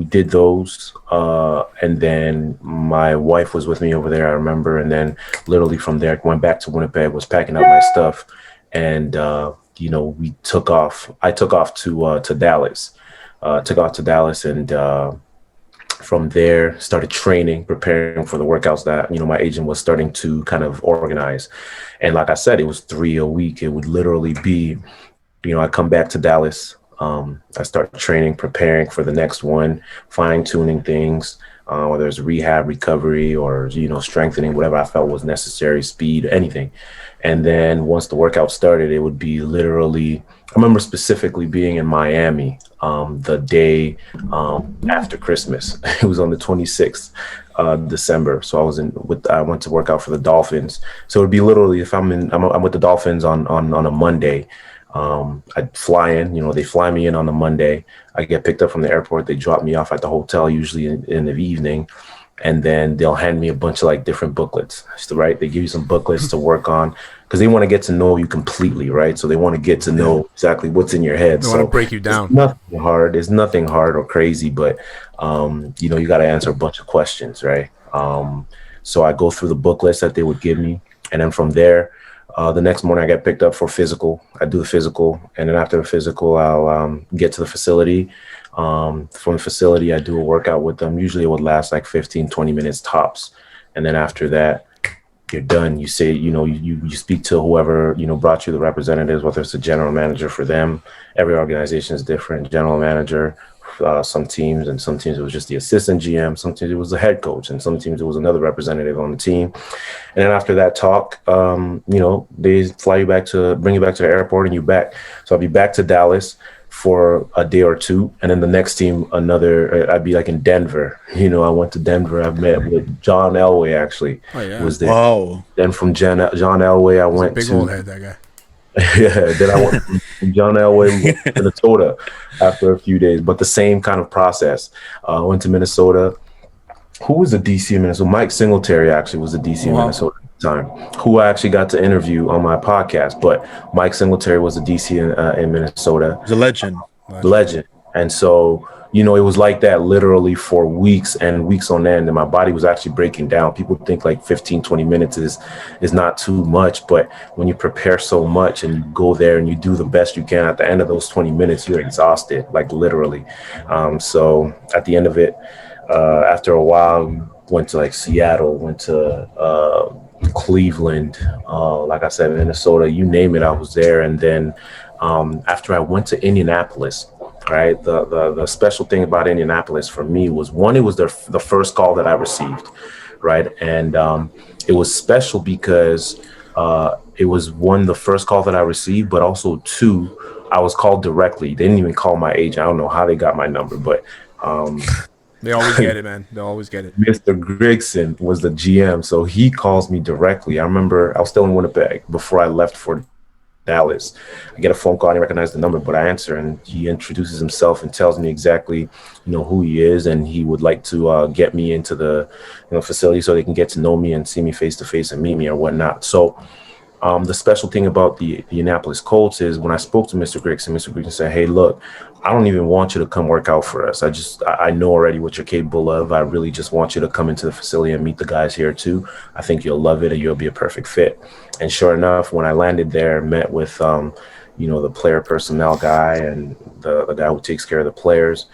did those. And then my wife was with me over there, I remember. And then literally from there, I went back to Winnipeg, was packing up my stuff. And, you know, we took off. I took off to Dallas. And from there, started training, preparing for the workouts that, you know, my agent was starting to kind of organize. And like I said, it was 3 a week. It would literally be, you know, I come back to Dallas. I start training, preparing for the next one, fine tuning things, whether it's rehab, recovery, or, you know, strengthening, whatever I felt was necessary, speed, anything. And then once the workout started, it would be literally, I remember specifically being in Miami the day after Christmas. It was on the 26th December. So I went to work out for the Dolphins. So it'd be literally, if I'm with the Dolphins on a Monday, I'd fly in, you know, they fly me in on a Monday. I get picked up from the airport. They drop me off at the hotel, usually in the evening. And then they'll hand me a bunch of like different booklets, right? They give you some booklets to work on because they want to get to know you completely, right? So they want to get to know exactly what's in your head. They want to break you down. It's nothing hard or crazy, but, you know, you got to answer a bunch of questions, right? So I go through the booklets that they would give me. And then from there, the next morning I get picked up for physical. I do the physical. And then after the physical, I'll get to the facility. From the facility, I do a workout with them. Usually it would last like 15, 20 minutes tops. And then after that, you're done. You say, you know, you speak to whoever, you know, brought you the representatives, whether it's a general manager for them. Every organization is different. General manager, some teams it was just the assistant GM. Some teams it was the head coach, and some teams it was another representative on the team. And then after that talk, you know, they bring you back to the airport and you back. So I'll be back to Dallas for a day or two, and then the next team, I'd be like in Denver. You know, I went to Denver. I met with John Elway, actually. Oh, yeah. Was there. Wow. Then from John Elway, I went big to old head, that guy. yeah, then I went from John Elway to Minnesota after a few days, but the same kind of process. Went to Minnesota. Who was the DC in Minnesota? Mike Singletary actually was the DC in Minnesota at the time, who I actually got to interview on my podcast. But Mike Singletary was the DC in Minnesota. He's a legend. And so, you know, it was like that literally for weeks and weeks on end. And my body was actually breaking down. People think like 15, 20 minutes is not too much. But when you prepare so much and you go there and you do the best you can, at the end of those 20 minutes, you're exhausted, like literally. So at the end of it, after a while, went to like Seattle, went to Cleveland, like I said, Minnesota, you name it, I was there. And then after I went to Indianapolis, right, the special thing about Indianapolis for me was, one, it was the first call that I received, right? And it was special because it was, one, the first call that I received, but also two, I was called directly. They didn't even call my agent. I don't know how they got my number, but they always get it, man. They always get it. Mr. Grigson was the GM, so he calls me directly. I remember I was still in Winnipeg before I left for Dallas. I get a phone call, I didn't recognize the number, but I answer, and he introduces himself and tells me exactly, you know, who he is, and he would like to get me into the, you know, facility so they can get to know me and see me face to face and meet me or whatnot. So the special thing about the Indianapolis Colts is, when I spoke to Mr. Grigson said, hey, look, I don't even want you to come work out for us. I know already what you're capable of. I really just want you to come into the facility and meet the guys here too. I think you'll love it and you'll be a perfect fit. And sure enough, when I landed there, met with, you know, the player personnel guy and the guy who takes care of the players,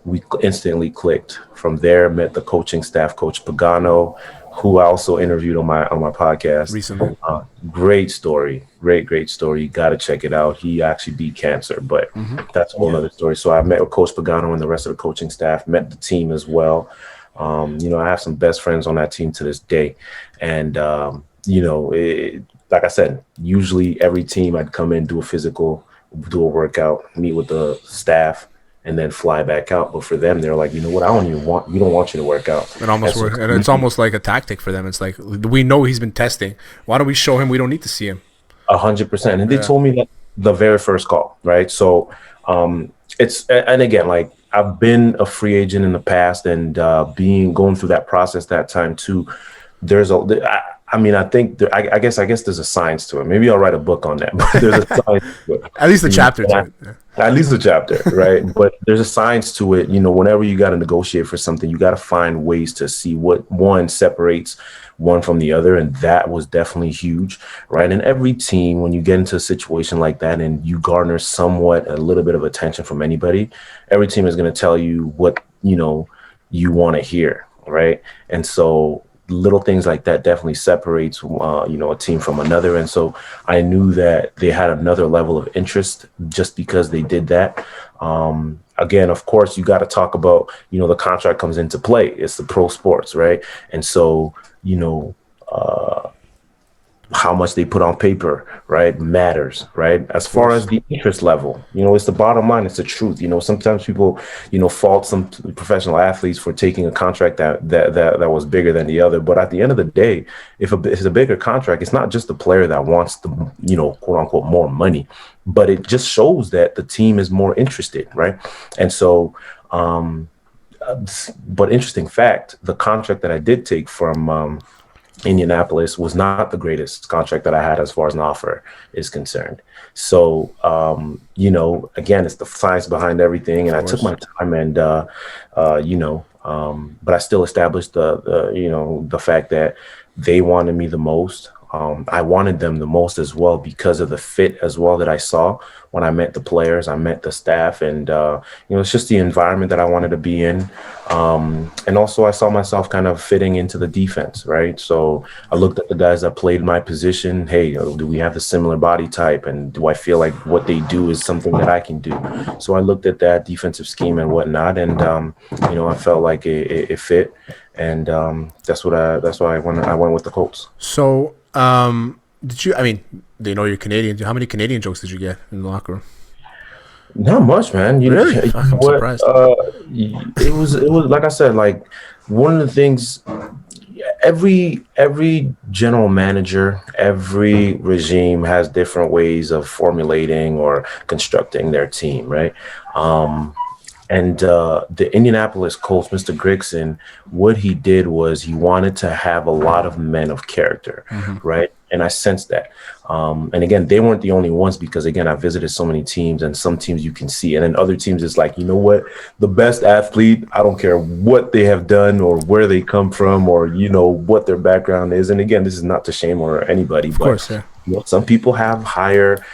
we instantly clicked. From there, met the coaching staff, Coach Pagano, who I also interviewed on my podcast recently. Great story, great story. You got to check it out. He actually beat cancer, but that's a whole other story. So I met with Coach Pagano and the rest of the coaching staff, met the team as well. I have some best friends on that team to this day. And, like I said, usually every team I'd come in, do a physical, do a workout, meet with the staff, and then fly back out. But for them, they're like, you know what? We don't want you to work out. And it's almost like a tactic for them. It's like, we know he's been testing. Why don't we show him we don't need to see him? 100%. And they told me that the very first call, right? So and again, like, I've been a free agent in the past, and going through that process that time too. I think I guess there's a science to it. Maybe I'll write a book on that. But there's a science to it. At least a chapter to it. Yeah. At least a chapter, right? But there's a science to it. Whenever you got to negotiate for something, you got to find ways to see what one separates one from the other, and that was definitely huge, right? And every team, when you get into a situation like that and you garner somewhat a little bit of attention from anybody, every team is going to tell you what you want to hear, right? And so little things like that definitely separates a team from another. And so I knew that they had another level of interest just because they did that. Again, of course, you got to talk about, the contract comes into play. It's the pro sports, right? And so, how much they put on paper, right, matters, right? As far as the interest level, it's the bottom line. It's the truth. Sometimes people, fault some professional athletes for taking a contract that was bigger than the other. But at the end of the day, if it's a bigger contract, it's not just the player that wants the, quote unquote, more money, but it just shows that the team is more interested, right? And so, but interesting fact, the contract that I did take from Indianapolis was not the greatest contract that I had as far as an offer is concerned. So, again, it's the science behind everything. And I took my time and, but I still established the fact that they wanted me the most. I wanted them the most as well because of the fit as well that I saw when I met the players, I met the staff, and it's just the environment that I wanted to be in. And also I saw myself kind of fitting into the defense, right? So I looked at the guys that played my position. Hey, do we have the similar body type? And do I feel like what they do is something that I can do? So I looked at that defensive scheme and whatnot, and I felt like it fit, and that's why I went with the Colts. So they know you're Canadian. How many Canadian jokes did you get in the locker room? Not much, man. Really? I'm surprised. It was like I said, like one of the things, every general manager, every regime has different ways of formulating or constructing their team, right? And the Indianapolis Colts, Mr. Grigson, what he did was he wanted to have a lot of men of character, right? And I sensed that. And again, they weren't the only ones because, again, I visited so many teams, and some teams you can see. And then other teams, it's like, you know what? The best athlete, I don't care what they have done or where they come from or, what their background is. And again, this is not to shame or anybody. Of course, yeah. Some people have higher,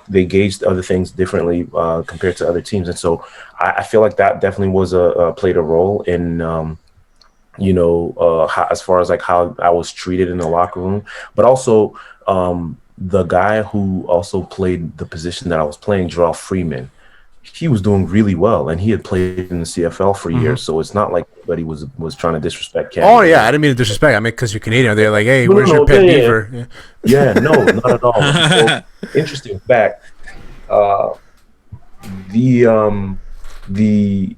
they gauge other things differently compared to other teams. And so I feel like that definitely was played a role in, as far as like how I was treated in the locker room, but also the guy who also played the position that I was playing, Jarrell Freeman, he was doing really well, and he had played in the CFL for years. So it's not like anybody was trying to disrespect Canada. Oh yeah, I didn't mean to disrespect. I mean, because you're Canadian, they're like, hey, where's your pet beaver? Yeah, no, not at all. So, interesting fact. The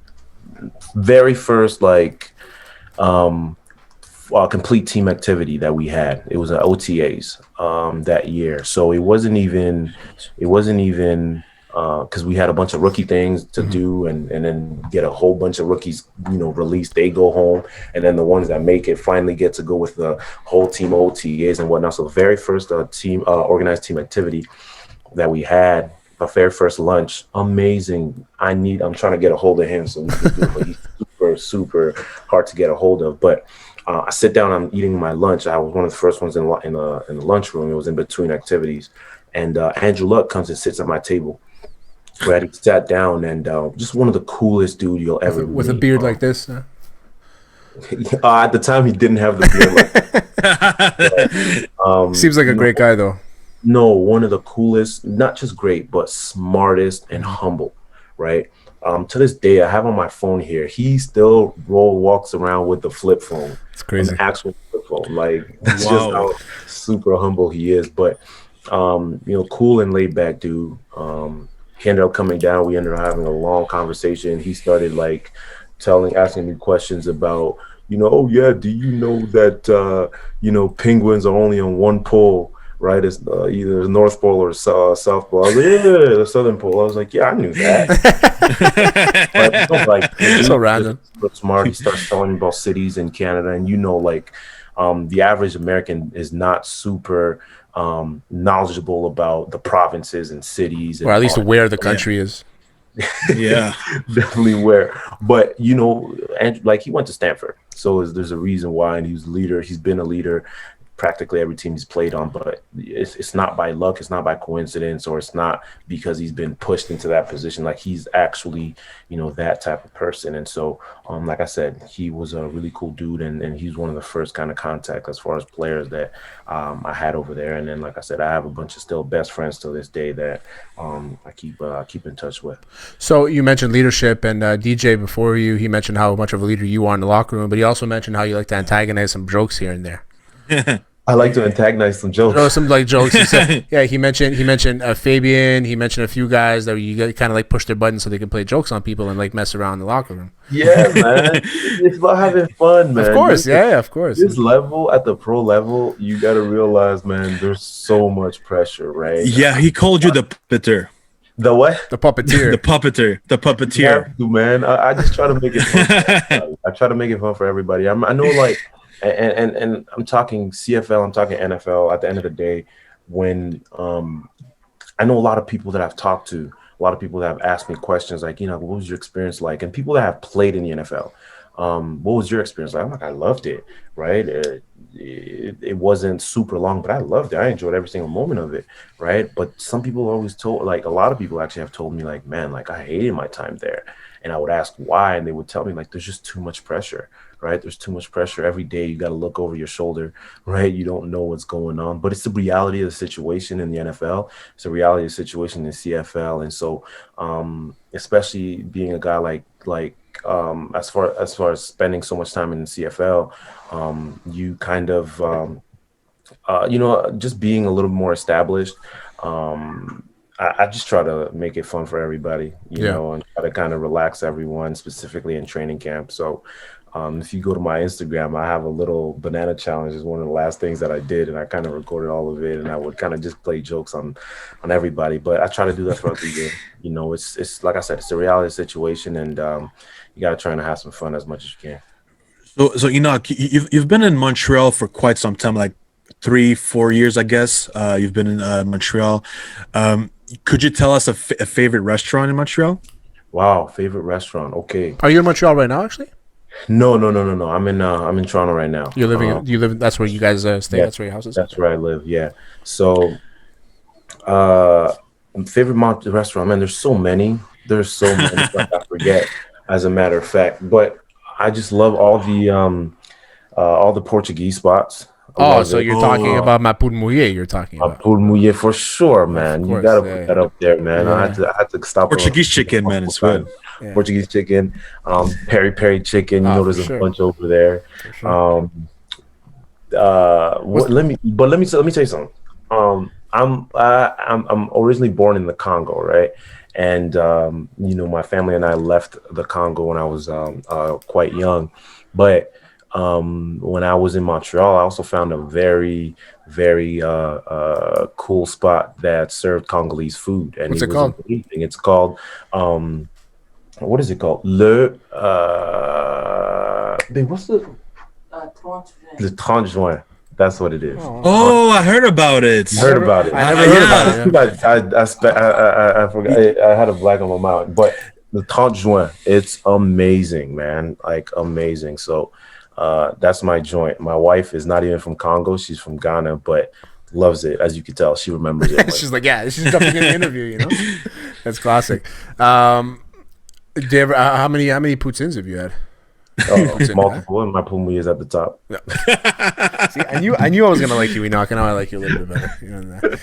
very first complete team activity that we had, it was at OTAs that year. So it wasn't even because we had a bunch of rookie things to do and then get a whole bunch of rookies, released. They go home, and then the ones that make it finally get to go with the whole team OTAs and whatnot. So the very first organized team activity that we had, the very first lunch, amazing. I'm trying to get a hold of him so we can do it, but he's super, super hard to get a hold of. But I sit down, I'm eating my lunch. I was one of the first ones in the lunchroom. It was in between activities. And Andrew Luck comes and sits at my table. Where he sat down, and just one of the coolest dude you'll ever meet. With a beard like this? At the time, he didn't have the beard. Seems like a great guy, though. No, one of the coolest, not just great, but smartest and humble, right? To this day, I have on my phone here. He still walks around with the flip phone. It's crazy. An actual flip phone. Like, that's just how super humble he is. But cool and laid back dude. He ended up coming down. We ended up having a long conversation. He started asking me questions about, oh yeah, do you know that penguins are only on one pole? Right, it's either the North Pole or South Pole. I was like, yeah, the Southern Pole. I was like, yeah, I knew that. But, so random. But smart. He starts telling me about cities in Canada, and the average American is not super knowledgeable about the provinces and cities, or at least where the country is. Yeah, definitely where. But and he went to Stanford, so there's a reason why, and he was a leader. He's been a leader practically every team he's played on, but it's not by luck, it's not by coincidence, or it's not because he's been pushed into that position. Like, he's actually that type of person. And so like I said, he was a really cool dude, and he's one of the first kind of contact as far as players that I had over there. And then, like I said, I have a bunch of still best friends to this day that I keep in touch with. So you mentioned leadership, and DJ before you, he mentioned how much of a leader you are in the locker room, but he also mentioned how you like to antagonize some jokes here and there. I like to antagonize some jokes. Oh, some jokes. He said, yeah, he mentioned Fabian. He mentioned a few guys that you kind of push their buttons so they can play jokes on people and mess around in the locker room. Yeah, man, it's about having fun, man. Of course, of course. This level, at the pro level, you got to realize, man, there's so much pressure, right? Yeah, he called you the puppeteer. The what? The puppeteer. The puppeteer. Yeah, man, I just try to make it fun. I try to make it fun for everybody. I know, and I'm talking CFL, I'm talking NFL. At the end of the day, when I know a lot of people that I've talked to, a lot of people that have asked me questions like, what was your experience like? And people that have played in the NFL, what was your experience like? I'm like, I loved it, right? It wasn't super long, but I loved it. I enjoyed every single moment of it, right? But some people always told, a lot of people actually have told me, man, I hated my time there. And I would ask why, and they would tell me, there's just too much pressure. Right? There's too much pressure every day. You got to look over your shoulder, right? You don't know what's going on, but it's the reality of the situation in the NFL. It's the reality of the situation in CFL. And so, especially being a guy as far as spending so much time in the CFL, you kind of, just being a little more established. I just try to make it fun for everybody, you know, and try to kind of relax everyone, specifically in training camp. So, if you go to my Instagram, I have a little banana challenge. Is one of the last things that I did, and I kind of recorded all of it, and I would kind of just play jokes on everybody. But I try to do that throughout the year. It's like I said, it's a reality situation, and you got to try and have some fun as much as you can. So Henoc, you've been in Montreal for quite some time, 3-4 years, I guess. You've been in Montreal. Could you tell us a favorite restaurant in Montreal? Wow, favorite restaurant. Okay. Are you in Montreal right now, actually? No. I'm in Toronto right now. You're living. You live. That's where you guys stay. Yeah, that's where your house is. That's where I live. Yeah. So, favorite restaurant. Man, there's so many. I forget, as a matter of fact. But I just love all the Portuguese spots. Oh, so you're talking about Mapud Mouye. You're talking about Mapud Mouye for sure, man. You gotta put that up there, man. Yeah. I had to stop. Portuguese chicken, man, it's good. Yeah. Portuguese chicken, peri chicken. There's a bunch over there. Sure. Let me tell you something. I'm originally born in the Congo, right? And my family and I left the Congo when I was quite young, but when I was in Montreal, I also found a very, very cool spot that served Congolese food. And what's it called? Amazing. It's called what is it called? What's the 30 Juin. That's what it is. Oh, I heard about it. I never heard about it. I forgot. I had a blank on my mouth. But the 30 Juin, it's amazing, man. Amazing. So that's my joint. My wife is not even from Congo. She's from Ghana, but loves it. As you can tell, she remembers it. She's like, yeah, she's jumping in the interview, That's classic. Do you ever, how many poutines have you had? Multiple, and my Puma is at the top. See, I knew I was gonna like you, Henoc, and now I like you a little bit better. You know that.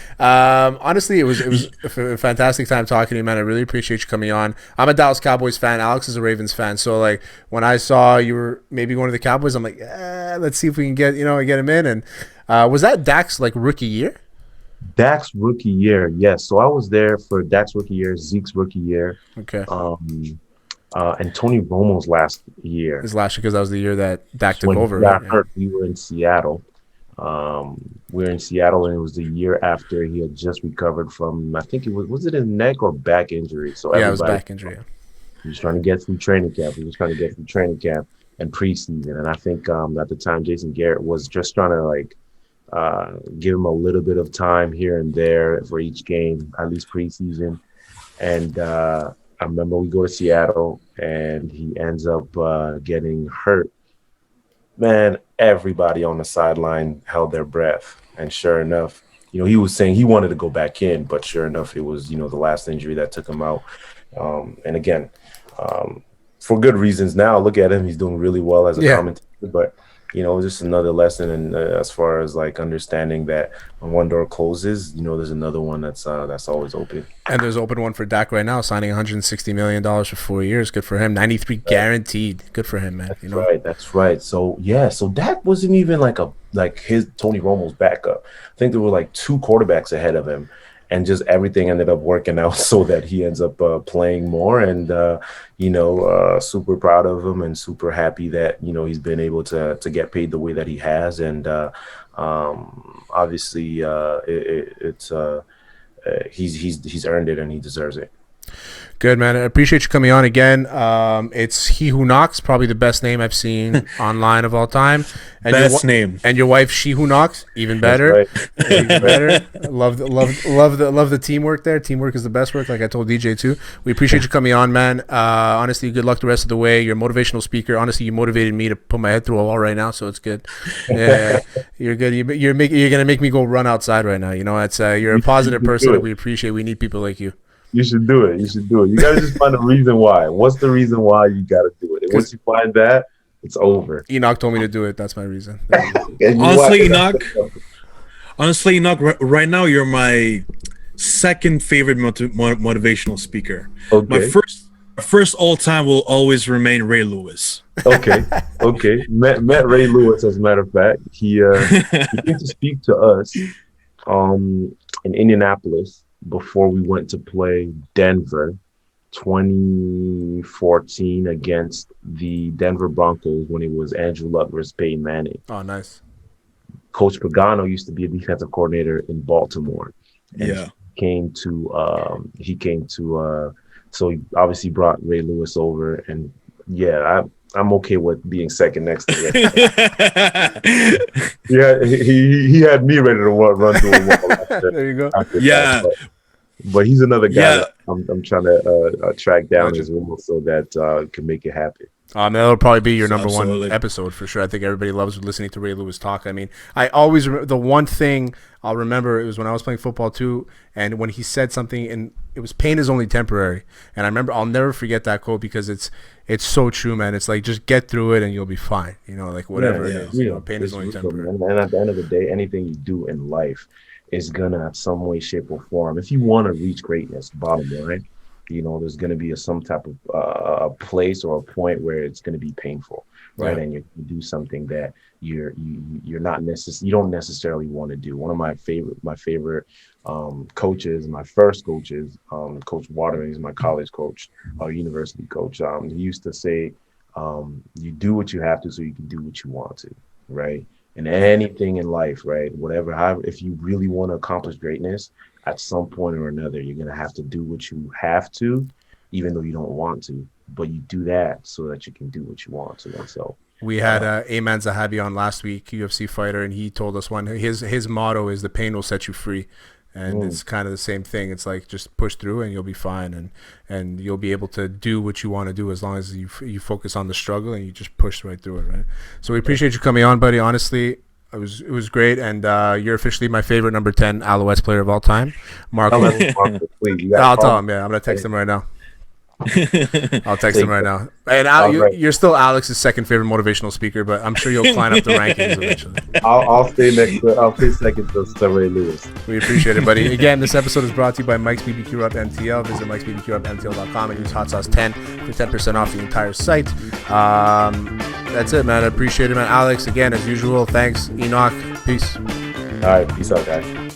Honestly, it was a fantastic time talking to you, man. I really appreciate you coming on. I'm a Dallas Cowboys fan. Alex is a Ravens fan. So like when I saw you were maybe going to the Cowboys, I'm like, let's see if we can get him in. And was that Dak's like rookie year? Dak's rookie year, yes. So I was there for Dak's rookie year, Zeke's rookie year. Okay. And Tony Romo's last year. His last year, because that was the year that Dak took When over. he got Right? hurt, we were in Seattle. We were in Seattle, and it was the year after he had just recovered from, I think it was it his neck or back injury? So Yeah, it was back injury. Yeah. He was trying to get through training camp. And preseason. And I think at the time, Jason Garrett was just trying to like give him a little bit of time here and there for each game, at least preseason. And I remember we go to Seattle, and he ends up getting hurt. Man, everybody on the sideline held their breath. And sure enough, he was saying he wanted to go back in, but sure enough, it was, the last injury that took him out. And again, for good reasons. Now look at him; he's doing really well as a commentator. But just another lesson, and as far as like understanding that when one door closes, there's another one that's always open. And there's an open one for Dak right now, signing $160 million for 4 years. Good for him. 93 guaranteed. Good for him, man. That's right. So Dak wasn't even like his Tony Romo's backup. I think there were like 2 quarterbacks ahead of him. And just everything ended up working out so that he ends up playing more, and super proud of him and super happy that he's been able to get paid the way that he has, and obviously he's earned it and he deserves it. Good, man. I appreciate you coming on again. It's He Who Knocks, probably the best name I've seen online of all time. And best name. And your wife, She Who Knocks, even better. That's right. Even better. Love the teamwork there. Teamwork is the best work, like I told DJ too. We appreciate you coming on, man. Honestly, good luck the rest of the way. You're a motivational speaker. Honestly, you motivated me to put my head through a wall right now, so it's good. Yeah, you're good. You're gonna make me go run outside right now. It's you're a positive person that we appreciate. We need people like you. You should do it. You got to just find a reason why. What's the reason why you got to do it? And once you find that, it's over. Henoc told me to do it. That's my reason. Honestly, Henoc, right now you're my second favorite motivational speaker. Okay. My first all time will always remain Ray Lewis. Okay. Met Ray Lewis, as a matter of fact. He came to speak to us in Indianapolis before we went to play Denver 2014 against the Denver Broncos when it was Andrew Luck versus Peyton Manning. Oh, nice. Coach Pagano used to be a defensive coordinator in Baltimore. And Yeah. he came to so he obviously brought Ray Lewis over, and I'm okay with being second next to him. Yeah, he had me ready to run through a wall. There you go. Yeah. But he's another guy Yeah. that I'm trying to track down as well, so that can make it happen. That'll probably be your number Absolutely. one episode for sure. I think everybody loves listening to Ray Lewis talk. I mean, I always the one thing I'll remember, it was when I was playing football too, and when he said something, and it was pain is only temporary. And I remember I'll never forget that quote because it's so true, man. It's like just get through it and you'll be fine. Like whatever it is. Pain is only temporary. And at the end of the day, anything you do in life is gonna, in some way, shape, or form, if you want to reach greatness, bottom line, there's going to be some type of a place or a point where it's going to be painful, right? Yeah. And you do something that you don't necessarily want to do. One of my favorite coaches, my first coaches, Coach Watering is my college coach, university coach. He used to say, "You do what you have to, so you can do what you want to," right? And anything in life, right? However, if you really want to accomplish greatness, at some point or another, you're going to have to do what you have to, even though you don't want to. But you do that so that you can do what you want to. And so we had Ayman Zahabi on last week, UFC fighter, and he told us his motto is "the pain will set you free." And it's kind of the same thing. It's like just push through and you'll be fine, and you'll be able to do what you want to do as long as you focus on the struggle and you just push right through it, right? So we appreciate you coming on, buddy. Honestly, it was great, and you're officially my favorite number 10 Alouettes player of all time, Marco. I'll tell him. Yeah, I'm gonna text him right now. I'll text him right now. And you're still Alex's second favorite motivational speaker, but I'm sure you'll climb up the rankings eventually. I'll stay second to Ray Lewis. We appreciate it, buddy. Again, this episode is brought to you by Mike's BBQ Up MTL. Visit Mike's BBQ Up MTL.com and use Hot Sauce 10 for 10% off the entire site. That's it, man. I appreciate it, man. Alex, again, as usual, thanks. Henoc, peace. All right, peace out, guys.